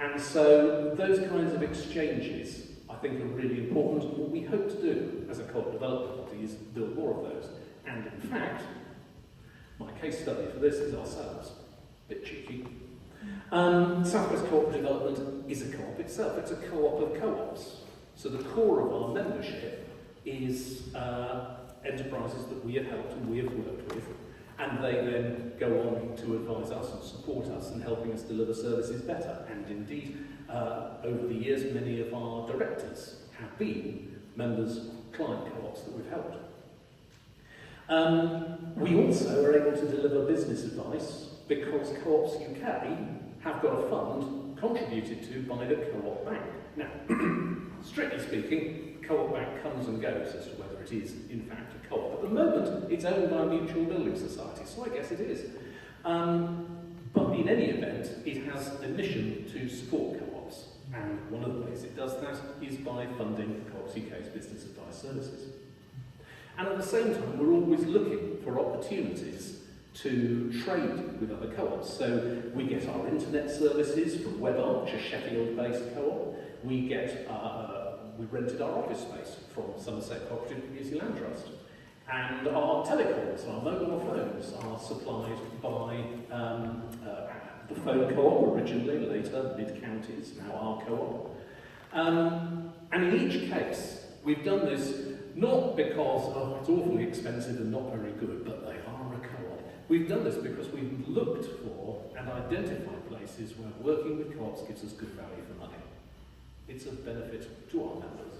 F: And so those kinds of exchanges, I think, are really important. What we hope to do as a co-op development body is build more of those. And in fact, my case study for this is ourselves. A bit cheeky. Southwest Cooperative Development is a co-op itself. It's a co-op of co-ops. So the core of our membership is enterprises that we have helped and we have worked with, and they then go on to advise us and support us in helping us deliver services better. And indeed, over the years, many of our directors have been members of client co-ops that we've helped. We also are able to deliver business advice because Co-ops UK have got a fund contributed to by the Co-op Bank. Now, strictly speaking, Co-op Bank comes and goes as to whether it is in fact a co-op. At the moment, it's owned by a mutual building society, so I guess it is. But in any event, it has a mission to support co-ops, and one of the ways it does that is by funding Co-ops UK's business advice services. And at the same time, we're always looking for opportunities to trade with other co-ops. So we get our internet services from WebArch, a Sheffield-based co-op. We rented our office space from Somerset Cooperative Community Land Trust. And our telecoms, our mobile phones, are supplied by the phone co-op originally, later Mid-Counties, now our co-op. And in each case, we've done this not because, oh, it's awfully expensive and not very good, but they are a co-op. We've done this because we've looked for and identified places where working with co-ops gives us good value for money. It's of benefit to our members.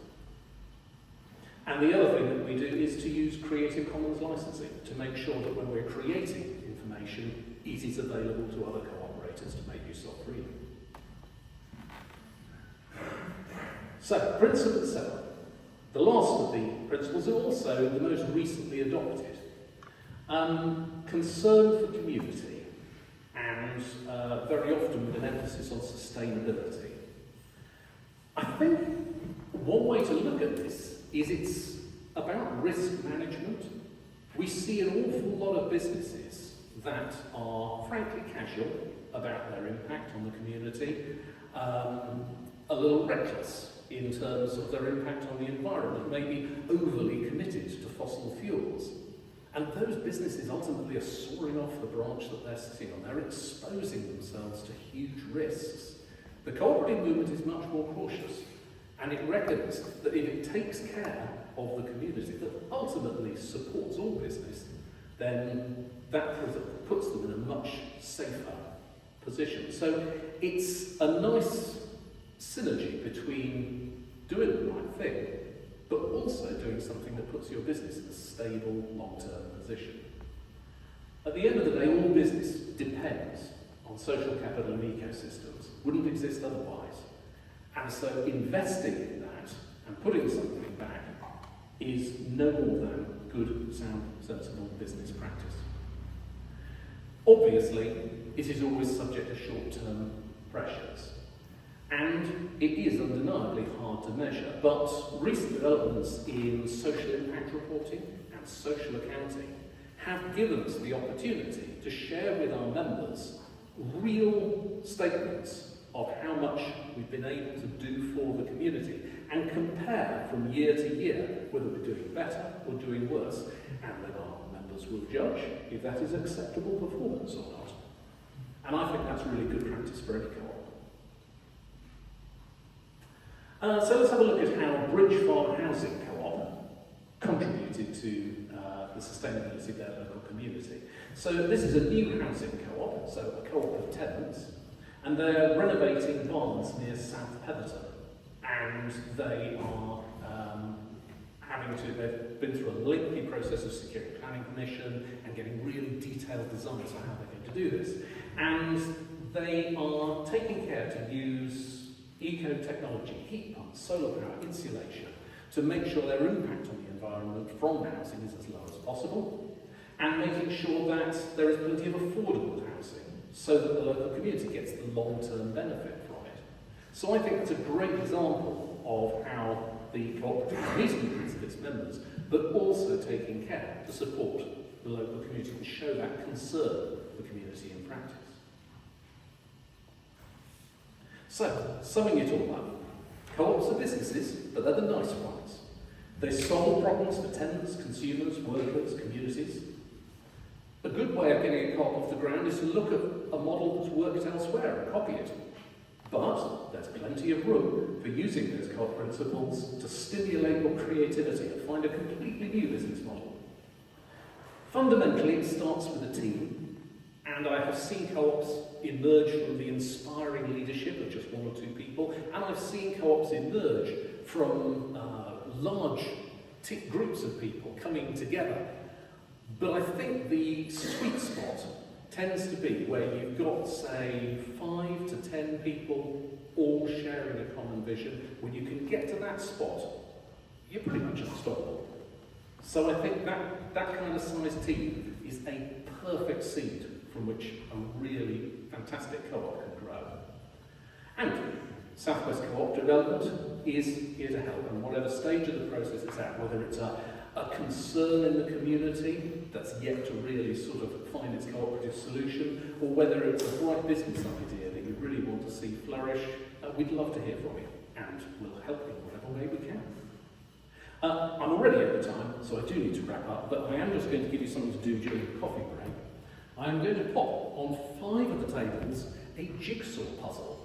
F: And the other thing that we do is to use Creative Commons licensing to make sure that when we're creating information, it is available to other cooperators to make use of freely. So, Principle 7. The last of the principles are also the most recently adopted. Concern for community, and very often with an emphasis on sustainability. I think one way to look at this is it's about risk management. We see an awful lot of businesses that are frankly casual about their impact on the community, a little reckless in terms of their impact on the environment, maybe overly committed to fossil fuels. And those businesses ultimately are soaring off the branch that they're sitting on. They're exposing themselves to huge risks. The cooperative movement is much more cautious, and it reckons that if it takes care of the community that ultimately supports all business, then that puts them in a much safer position. So it's a nice synergy between doing the right thing, but also doing something that puts your business in a stable, long-term position. At the end of the day, all business depends on social capital and ecosystems. Wouldn't exist otherwise. And so investing in that and putting something back is no more than good, sound, sensible business practice. Obviously, it is always subject to short-term pressures. And it is undeniably hard to measure, but recent developments in social impact reporting and social accounting have given us the opportunity to share with our members real statements of how much we've been able to do for the community and compare from year to year whether we're doing better or doing worse, and then our members will judge if that is acceptable performance or not. And I think that's really good practice for any co-op. So let's have a look at how Bridge Farm Housing Co-op contributed to the sustainability of their local community. So this is a new housing co-op, so a co-op of tenants, and they're renovating barns near South Petherton. And they are they've been through a lengthy process of securing planning permission and getting really detailed designs for how they're going to do this. And they are taking care to use eco-technology, heat pumps, solar power, insulation, to make sure their impact on the environment from housing is as low as possible, and making sure that there is plenty of affordable housing so that the local community gets the long-term benefit from it. So I think it's a great example of how the cooperative meets the needs of its members, but also taking care to support the local community and show that concern for community in practice. So, summing it all up, co-ops are businesses, but they're the nice ones. They solve problems for tenants, consumers, workers, communities. A good way of getting a co-op off the ground is to look at a model that's worked elsewhere and copy it. But there's plenty of room for using those co-op principles to stimulate your creativity and find a completely new business model. Fundamentally, it starts with a team, and I have seen co-ops emerge from the inspiring leadership of just one or two people, and I've seen co-ops emerge from large groups of people coming together. But I think the sweet spot tends to be where you've got, say, 5 to 10 people all sharing a common vision. When you can get to that spot, you're pretty much unstoppable. So I think that kind of size team is a perfect seed from which a really fantastic co-op can grow. And South West Co-op Development is here to help, and whatever stage of the process it's at, whether it's a concern in the community that's yet to really sort of find its cooperative solution, or whether it's a bright business idea that you really want to see flourish, we'd love to hear from you, and we'll help you in whatever way we can. I'm already over time, so I do need to wrap up, but I am just going to give you something to do during the coffee break. I'm going to pop on 5 of the tables a jigsaw puzzle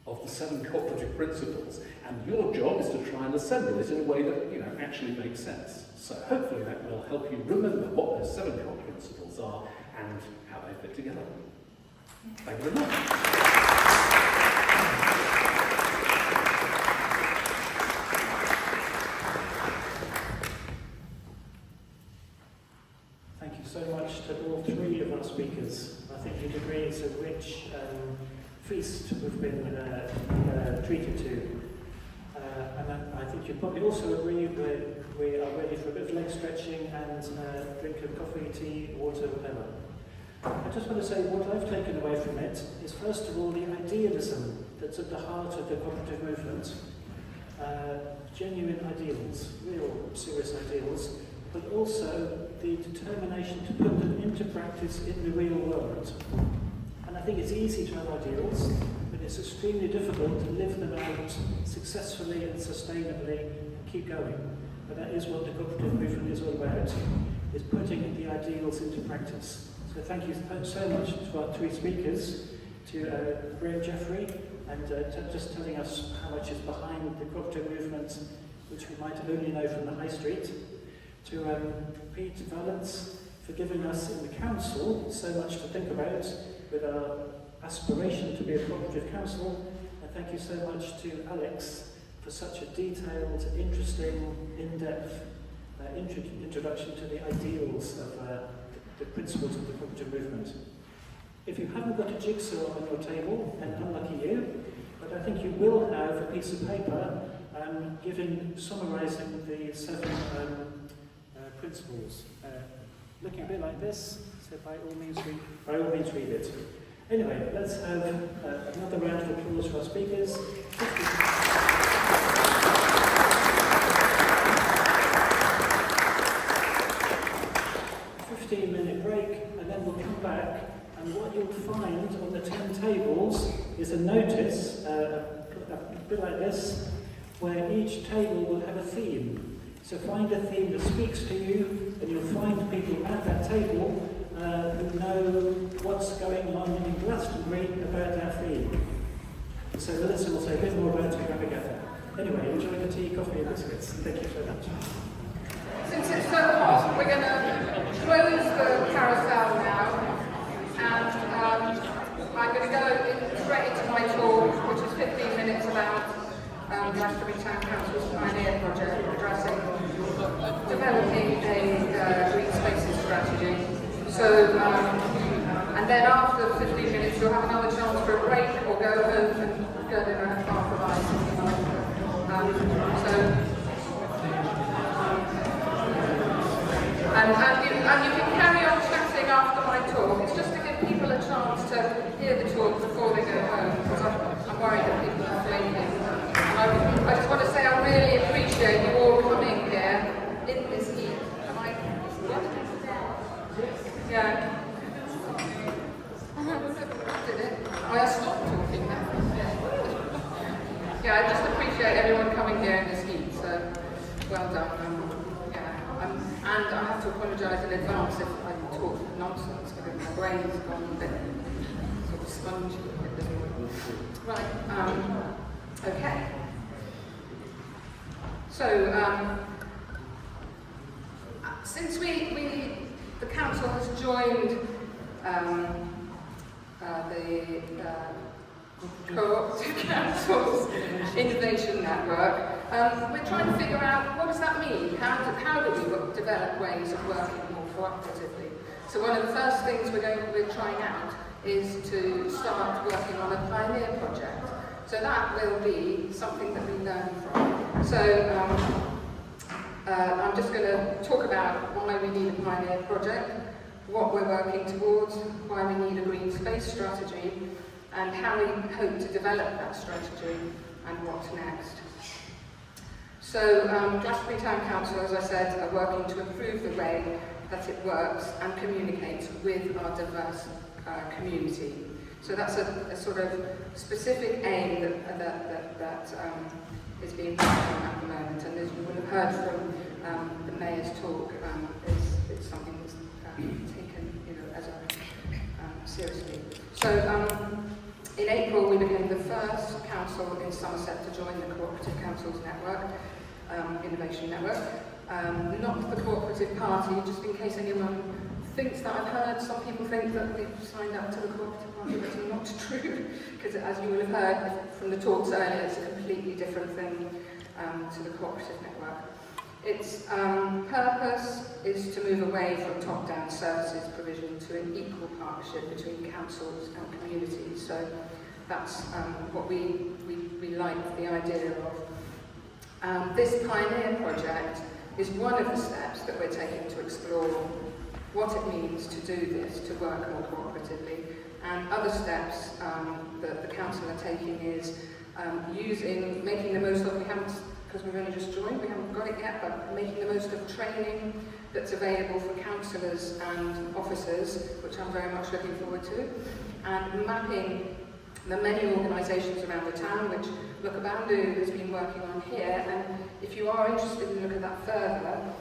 F: of the 7 cooperative principles, and your job is to try and assemble it in a way that, actually makes sense. So hopefully that will help you remember what those 7 cooperative principles are and how they fit together. Thank you very much.
A: Thank you so much to all 3 of our speakers. I think you'd agree it's a rich feast we've been treated to. And I think you'd probably also agree we are ready for a bit of leg stretching and a drink of coffee, tea, water, whatever. I just want to say what I've taken away from it is, first of all, the idealism that's at the heart of the cooperative movement. Genuine ideals, real serious ideals, but also the determination to put them into practice in the real world. And I think it's easy to have ideals, but it's extremely difficult to live them out successfully and sustainably and keep going. But that is what the cooperative movement is all about, is putting the ideals into practice. So thank you so much to our 3 speakers, to Graham Jeffrey, and just telling us how much is behind the cooperative movement, which we might only know from the High Street, to Pete Valence for giving us in the council so much to think about with our aspiration to be a cooperative council, and thank you so much to Alex for such a detailed, interesting, in-depth introduction to the ideals of the principles of the cooperative movement. If you haven't got a jigsaw on your table, then unlucky you, but I think you will have a piece of paper summarising the 7 principles. Looking a bit like this, so by all means read it. Anyway, let's have another round of applause for our speakers. 15-minute break, and then we'll come back, and what you'll find on the 10 tables is a notice, a bit like this, where each table will have a theme. So find a theme that speaks to you, and you'll find people at that table who know what's going on in Glastonbury about that theme. So Melissa will say a bit more about it when we get there. Anyway, enjoy the tea, coffee and biscuits. Thank you so much.
G: Since it's so hot, we're going to close the carousel now, and I'm going to go straight into my talk, which is 15 minutes about Glastonbury Town Council's Pioneer Project, addressing developing a green spaces strategy. So, and then after 15 minutes, you'll have another chance for a break or go home and go dinner at half of ice. And you can carry on chatting after my talk. It's just to give people a chance to hear the talk before they go home, because I'm worried that people are flaking. I just want to say I really appreciate you all coming here in this heat. Yeah. Did it? I stopped talking now. Yeah, I just appreciate everyone coming here in this heat, so well done. And I have to apologise in advance if I talk nonsense, because my brain's gone a bit sort of spongy at this point. Right, okay. So, since the council has joined the cooperative council's innovation network, we're trying to figure out what does that mean? How do we develop ways of working more cooperatively? So one of the first things we're trying out is to start working on a pioneer project. So that will be something that we learn from. So I'm just going to talk about why we need a pioneer project, what we're working towards, why we need a green space strategy, and how we hope to develop that strategy, and what's next. So Glastonbury Town Council, as I said, are working to improve the way that it works and communicates with our diverse community. So that's a sort of specific aim that is being worked on at the moment, and as you will have heard from the Mayor's talk, it's something that's taken, as seriously. So in April we became the first council in Somerset to join the Cooperative Councils Network, Innovation Network. Not the Cooperative Party, just in case anyone thinks that I've heard. Some people think that we've signed up to the Cooperative Party, but it's not true, because as you will have heard from the talks earlier, it's a completely different thing to the Cooperative Network. Its purpose is to move away from top-down services provision to an equal partnership between councils and communities. So that's what we like the idea of. This Pioneer project is one of the steps that we're taking to explore what it means to do this, to work more cooperatively. And other steps that the council are taking is making the most of, we haven't, because we've only just joined, we haven't got it yet, but making the most of training that's available for councillors and officers, which I'm very much looking forward to, and mapping the many organisations around the town, which Lokabandu has been working on here, and if you are interested in looking at that further,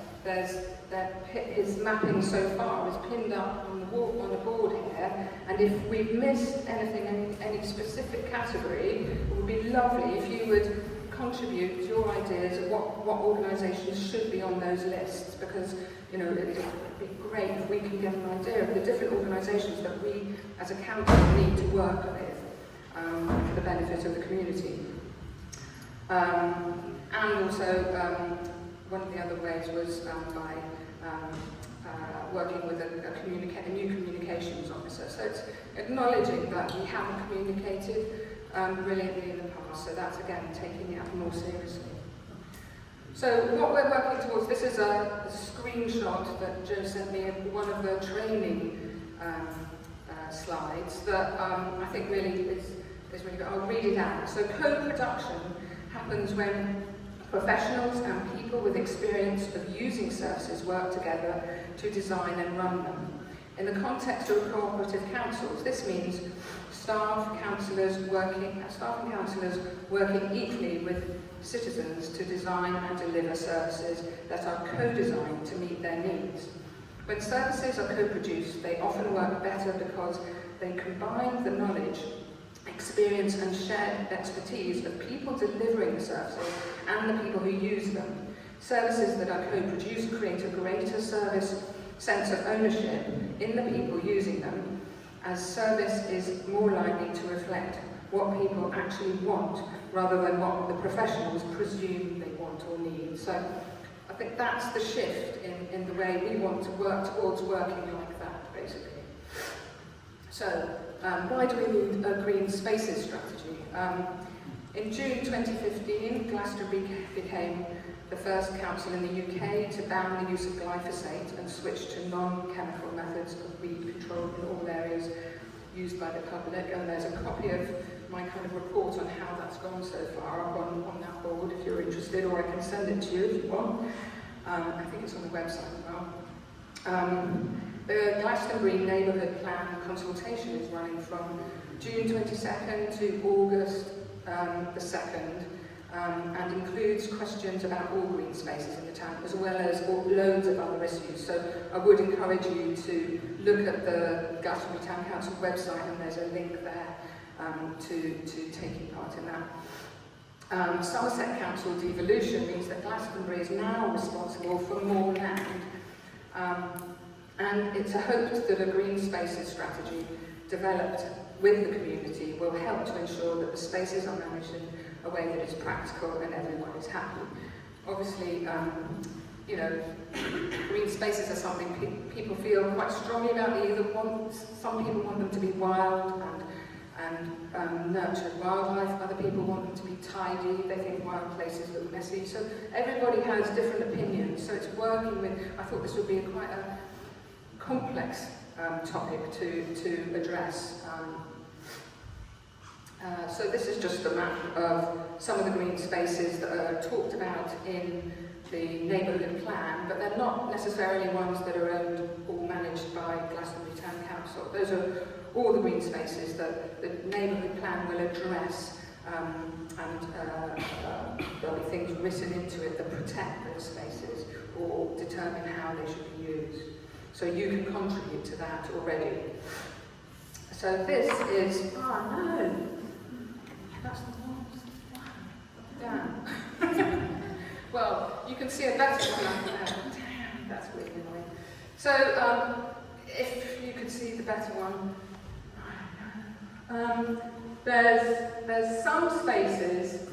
G: his mapping so far is pinned up on the wall, on the board here, and if we've missed anything, any specific category, it would be lovely if you would contribute your ideas of what organisations should be on those lists, because it would be great if we can get an idea of the different organisations that we as a council need to work with for the benefit of the community. And also one of the other ways was by working with a new communications officer. So it's acknowledging that we haven't communicated brilliantly in the past, so that's again taking it more seriously. So what we're working towards, this is a screenshot that Joe sent me of one of the training slides that I think really is really good. I'll read it out. So co-production happens when professionals and people with experience of using services work together to design and run them. In the context of cooperative councils, this means staff and councillors working equally with citizens to design and deliver services that are co-designed to meet their needs. When services are co-produced, they often work better because they combine the knowledge, experience and shared expertise of people delivering the services and the people who use them. Services that are co-produced create a greater sense of ownership in the people using them, as service is more likely to reflect what people actually want rather than what the professionals presume they want or need. So I think that's the shift in the way we want to work towards working like that, basically. So why do we need a green spaces strategy? In June 2015, Glastonbury became the first council in the UK to ban the use of glyphosate and switch to non-chemical methods of weed control in all areas used by the public. And there's a copy of my kind of report on how that's gone so far up on that board if you're interested, or I can send it to you if you want. I think it's on the website as well. The Glastonbury Neighbourhood Plan consultation is running from June 22nd to August the 2nd, and includes questions about all green spaces in the town, as well as loads of other issues. So I would encourage you to look at the Glastonbury Town Council website, and there's a link there to taking part in that. Somerset Council devolution means that Glastonbury is now responsible for more land, and it's hoped that a green spaces strategy developed with the community will help to ensure that the spaces are managed in a way that is practical and everyone is happy. Obviously, you know, green spaces are something people feel quite strongly about. Some people want them to be wild and nurture wildlife. Other people want them to be tidy. They think wild places look messy. So everybody has different opinions. So it's working with. I thought this would be quite a complex topic to address. So this is just a map of some of the green spaces that are talked about in the neighbourhood plan, but they're not necessarily ones that are owned or managed by Glastonbury Town Council. Those are all the green spaces that the neighbourhood plan will address, and there'll be things written into it that protect those spaces or determine how they should be used. So you can contribute to that already. So this is, oh no, that's the one. Damn. Well, you can see a better one up there. Damn, that's really annoying. So if you could see the better one, there's some spaces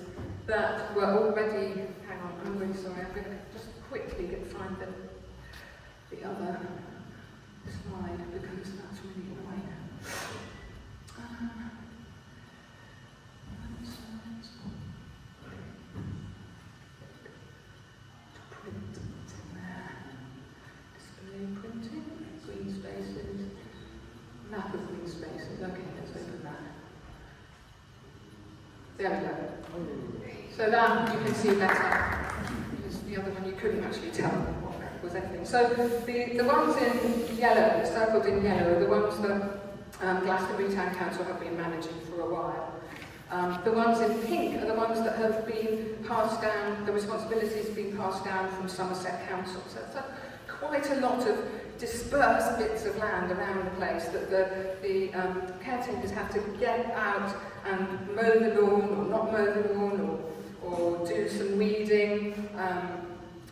G: that were already, hang on, I'm really sorry, I'm going to just quickly find the other slide because that's really annoying. Print in there. Display printing, green spaces, map of green spaces. Okay, let's open that. There we go. So that you can see better. Because the other one you couldn't actually tell what was anything. So the ones in yellow, circled in yellow, are the ones that Glastonbury Town Council have been managing for a while. The ones in pink are the ones that have been passed down, the responsibilities have been passed down from Somerset Council. So it's quite a lot of dispersed bits of land around the place that the caretakers have to get out and mow the lawn or not mow the lawn or do some weeding.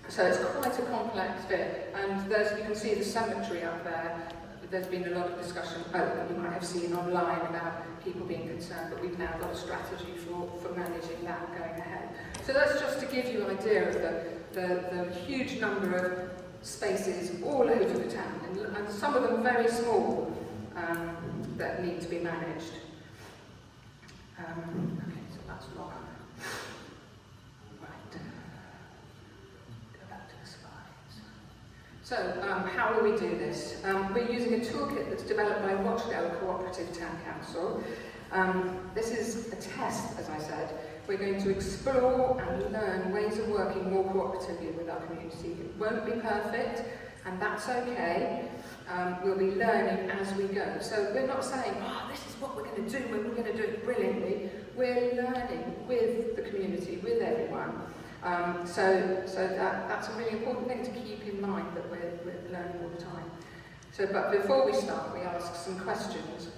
G: So it's quite a complex bit. And you can see the cemetery up there. There's been a lot of discussion that you might have seen online about people being concerned, but we've now got a strategy for managing that going ahead. So that's just to give you an idea of the huge number of spaces all over the town, and some of them very small, that need to be managed. Okay, so that's not right. Go back to the slides. So, how will we do this? We're using a toolkit that's developed by Rochdale Cooperative Town Council. This is a test, as I said. We're going to explore and learn ways of working more cooperatively with our community. It won't be perfect, and that's okay. We'll be learning as we go. So we're not saying, oh, this is what we're going to do, and we're going to do it brilliantly. We're learning with the community, with everyone. So that's a really important thing to keep in mind, that we're learning all the time. So, but before we start, we ask some questions.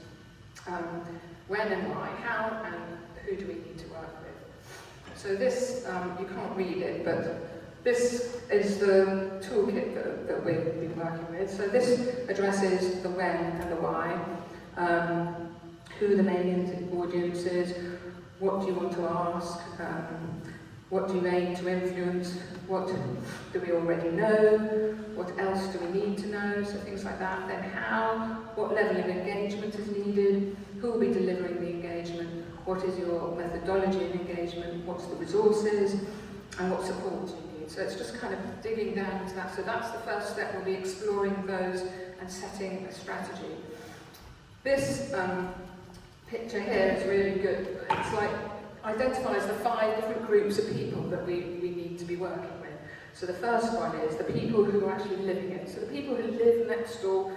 G: When and why, how and who do we need to work with? So this, you can't read it, but this is the toolkit that we've been working with. So this addresses the when and the why, who the main audience is, what do you want to ask, what do you aim to influence, what do we already know, what else do we need to know, so things like that. Then how, what level of engagement is needed, who will be delivering the engagement, what is your methodology of engagement, what's the resources, and what support you need. So it's just kind of digging down into that. So that's the first step, we'll be exploring those and setting a strategy. This picture here is really good. It's like identifies the 5 different groups of people that we need to be working with. So the first one is the people who are actually living it. So the people who live next door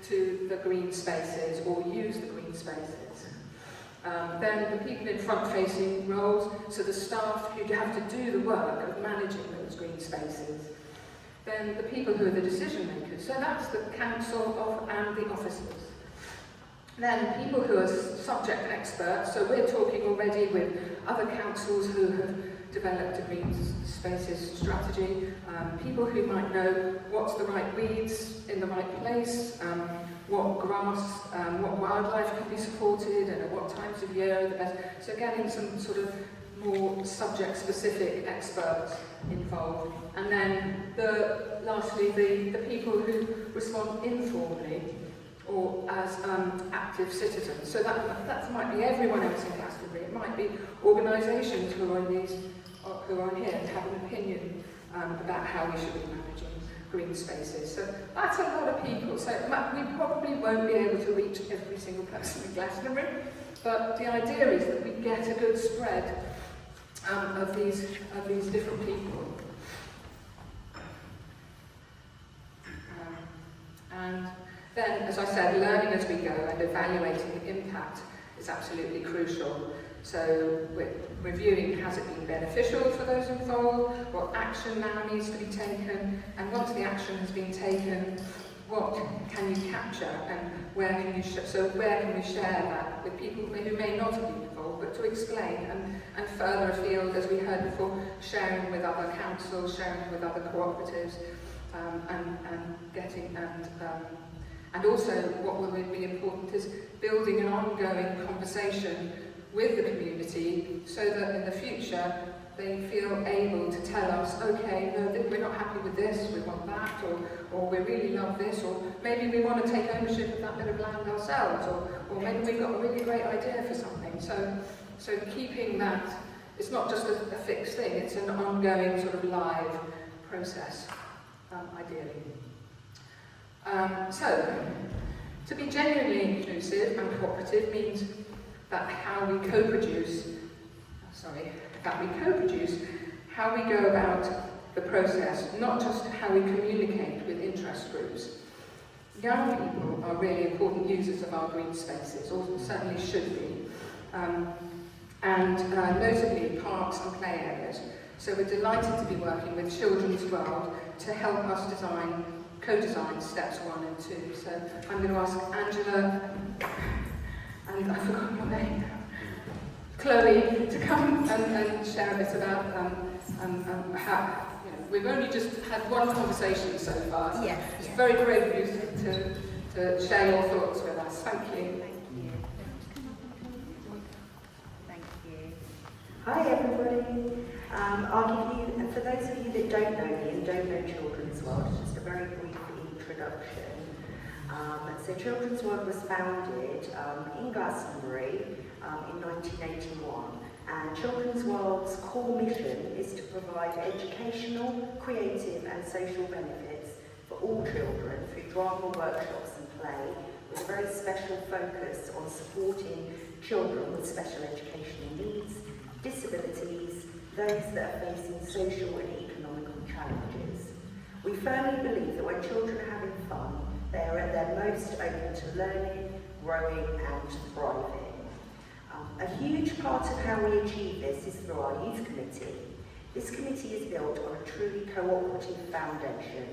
G: to the green spaces or use the green spaces. Then the people in front-facing roles, so the staff who have to do the work of managing those green spaces. Then the people who are the decision makers, so that's the council and the officers. Then people who are subject experts, so we're talking already with other councils who have developed a green spaces strategy, people who might know what's the right weeds in the right place, what grass, what wildlife can be supported, and at what times of year are the best. So getting some sort of more subject-specific experts involved. And then lastly, the people who respond informally or as active citizens. So that might be everyone else in Glastonbury. It might be organisations who are on here and have an opinion about how we should be managing green spaces. So that's a lot of people. So we probably won't be able to reach every single person in Glastonbury, but the idea is that we get a good spread of these different people. And then, as I said, learning as we go and evaluating the impact is absolutely crucial. So we're reviewing, has it been beneficial for those involved, what action now needs to be taken, and once the action has been taken, what can you capture and where can you where can we share that with people who may not have been involved, but to explain and further afield, as we heard before, sharing with other councils, sharing with other cooperatives, and also what will be important is building an ongoing conversation with the community so that in the future they feel able to tell us, okay, no, we're not happy with this, we want that, or we really love this, or maybe we want to take ownership of that bit of land ourselves, or maybe we've got a really great idea for something. So keeping that, it's not just a fixed thing, it's an ongoing sort of live process, ideally. So, to be genuinely inclusive and cooperative means that we co-produce how we go about the process, not just how we communicate with interest groups. Young people are really important users of our green spaces, or certainly should be, and notably parks and play areas. So we're delighted to be working with Children's World to help us co-design steps 1 and 2. So I'm going to ask Angela, and I've forgotten your name, Chloe, to come and share a bit about how, we've only just had one conversation so far. So
B: Yes.
G: It's very brave of you to share your thoughts with us. Thank you.
H: Thank you. Hi everybody. I'll give you, for those of you that don't know me and don't know Children's World, just a very brief introduction. So Children's World was founded in Glastonbury in 1981, and Children's World's core mission is to provide educational, creative and social benefits for all children through drama workshops and play, with a very special focus on supporting children with special educational needs, disabilities, those that are facing social and economical challenges. We firmly believe that when children are having fun, they are at their most open to learning, growing and thriving. A huge part of how we achieve this is through our youth committee. This committee is built on a truly cooperative foundation.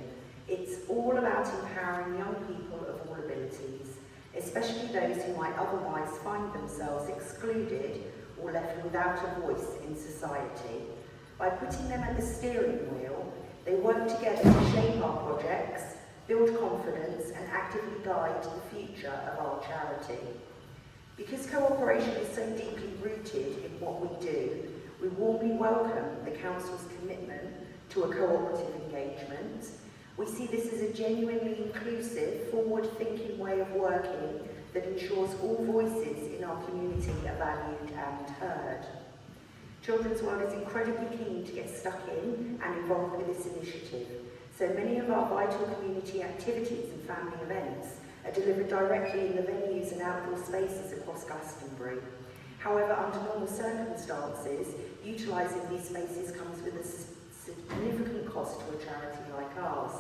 H: It's all about empowering young people of all abilities, especially those who might otherwise find themselves excluded or left without a voice in society. By putting them at the steering wheel, they work together to shape our projects, build confidence and actively guide the future of our charity. Because cooperation is so deeply rooted in what we do, we warmly welcome the Council's commitment to a cooperative engagement. We see this as a genuinely inclusive, forward-thinking way of working that ensures all voices in our community are valued and heard. Children's World is incredibly keen to get stuck in and involved with this initiative, so many of our vital community activities and family events are delivered directly in the venues and outdoor spaces across Glastonbury. However, under normal circumstances, utilising these spaces comes with a significant cost to a charity like ours.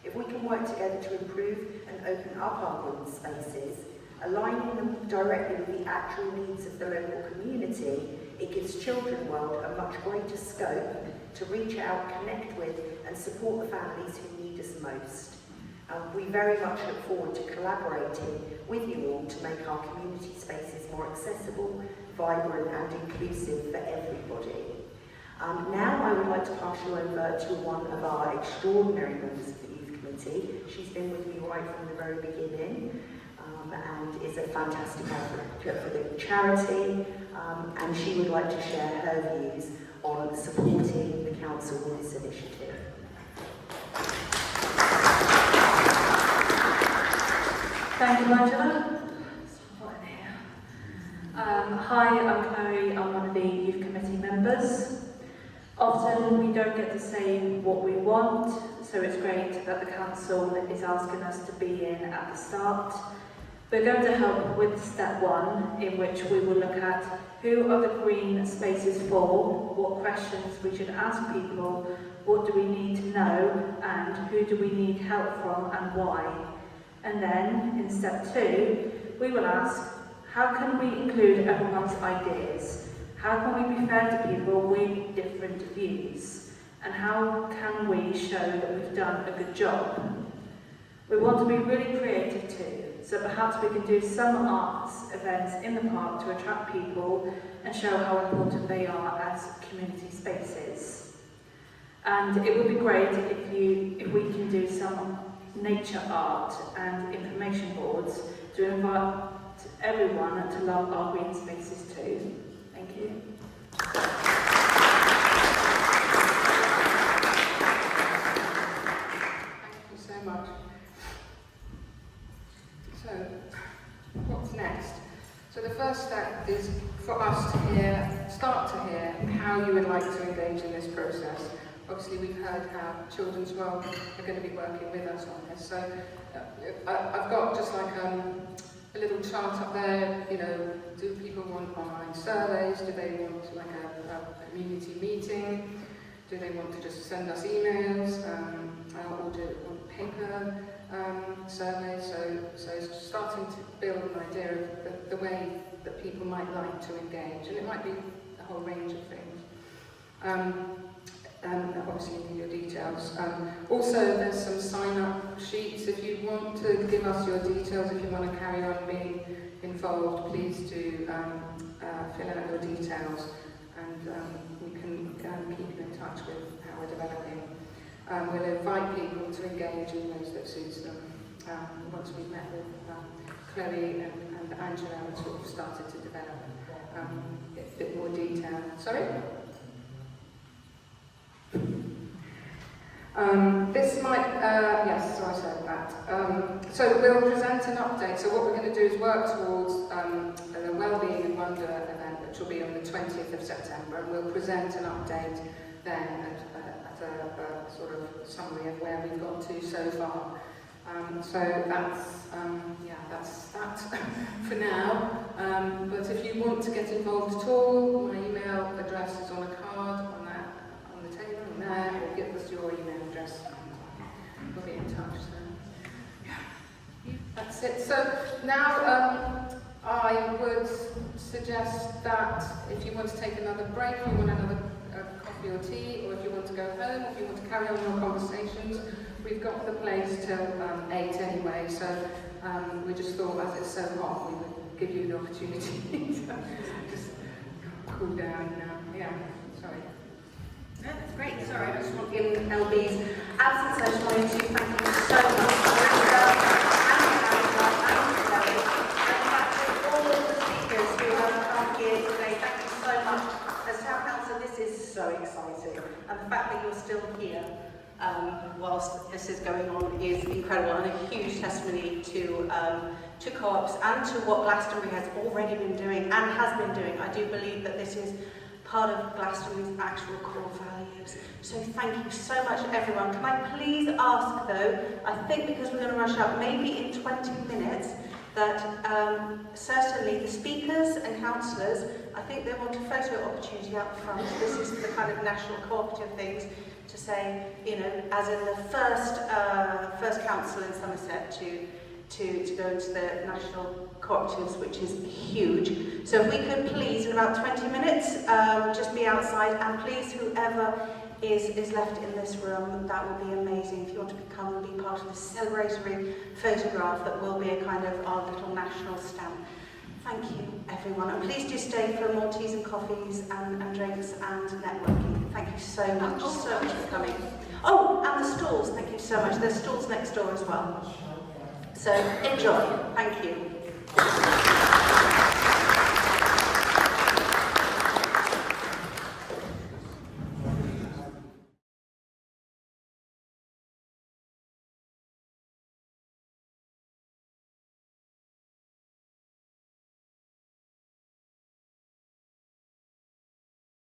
H: If we can work together to improve and open up our green spaces, aligning them directly with the actual needs of the local community, it gives Children's World a much greater scope to reach out, connect with and support the families who need us most. We very much look forward to collaborating with you all to make our community spaces more accessible, vibrant and inclusive for everybody. Now I would like to pass you over to one of our extraordinary members of the Youth Committee. She's been with me right from the very beginning and is a fantastic advocate for the charity, and she would like to share her views on supporting the Council with this initiative.
I: Thank you, Angela. Hi, I'm Chloe. I'm one of the Youth Committee members. Often we don't get to say what we want, so it's great that the Council is asking us to be in at the start. We're going to help with step one, in which we will look at who are the green spaces for, what questions we should ask people, what do we need to know, and who do we need help from and why. And then, in step two, we will ask, how can we include everyone's ideas? How can we be fair to people with different views? And how can we show that we've done a good job? We want to be really creative too, so perhaps we can do some arts events in the park to attract people and show how important they are as community spaces. And it would be great if we can do some nature art and information boards to invite everyone to love our green spaces too. Thank you.
G: Thank you so much. So, what's next? So the first step is for us to start to hear how you would like to engage in this process. Obviously, we've heard how Children's World are going to be working with us on this. So I've got just like a little chart up there. You know, do people want online surveys? Do they want like a community meeting? Do they want to just send us emails? Or do they want paper surveys? So starting to build an idea of the way that people might like to engage, and it might be a whole range of things. Obviously you need your details. Also, there's some sign-up sheets. If you want to give us your details, if you want to carry on being involved, please do fill out your details, and we can keep you in touch with how we're developing. We'll invite people to engage in ways that suits them. Once we've met with Chloe and Angela and sort of started to develop a bit more detail. Sorry? This might, yes, so I said that. So we'll present an update. So what we're going to do is work towards the Wellbeing and Wonder event, which will be on the 20th of September, and we'll present an update then at a sort of summary of where we've got to so far. So that's that for now. But if you want to get involved at all, my email address is on a card on the table there, or give us your email address. We'll be in touch. So that's it. So now I would suggest that if you want to take another break, if you want another coffee or tea, or if you want to go home, or if you want to carry on your conversations, we've got the place till 8 anyway, so we just thought as it's so hot, we would give you the opportunity to just cool down now. Yeah, sorry.
H: No, that's great. Sorry, I just want in LB's absence, I just wanted to thank you so much for all of the speakers who have come here today. Thank you so much. As Town Council, this is so exciting, and the fact that you're still here whilst this is going on is incredible, and a huge testimony to co-ops and to what Glastonbury has already been doing and has been doing. I do believe that this is part of Glastonbury's actual core values. So thank you so much, everyone. Can I please ask, though, I think because we're going to rush out, maybe in 20 minutes, that certainly the speakers and councillors, I think they want a photo opportunity out front. This is the kind of national cooperative things to say, you know, as in the first council in Somerset to go into the national cooperatives, which is huge. So if we could please, in about 20 minutes, just be outside, and please, whoever is left in this room, that will be amazing. If you want to come and be part of this celebratory photograph, that will be a kind of our little national stamp. Thank you, everyone, and please do stay for more teas and coffees and drinks and networking. Thank you so much for coming. Oh, and the stalls, thank you so much. There's stalls next door as well. So enjoy. Thank you.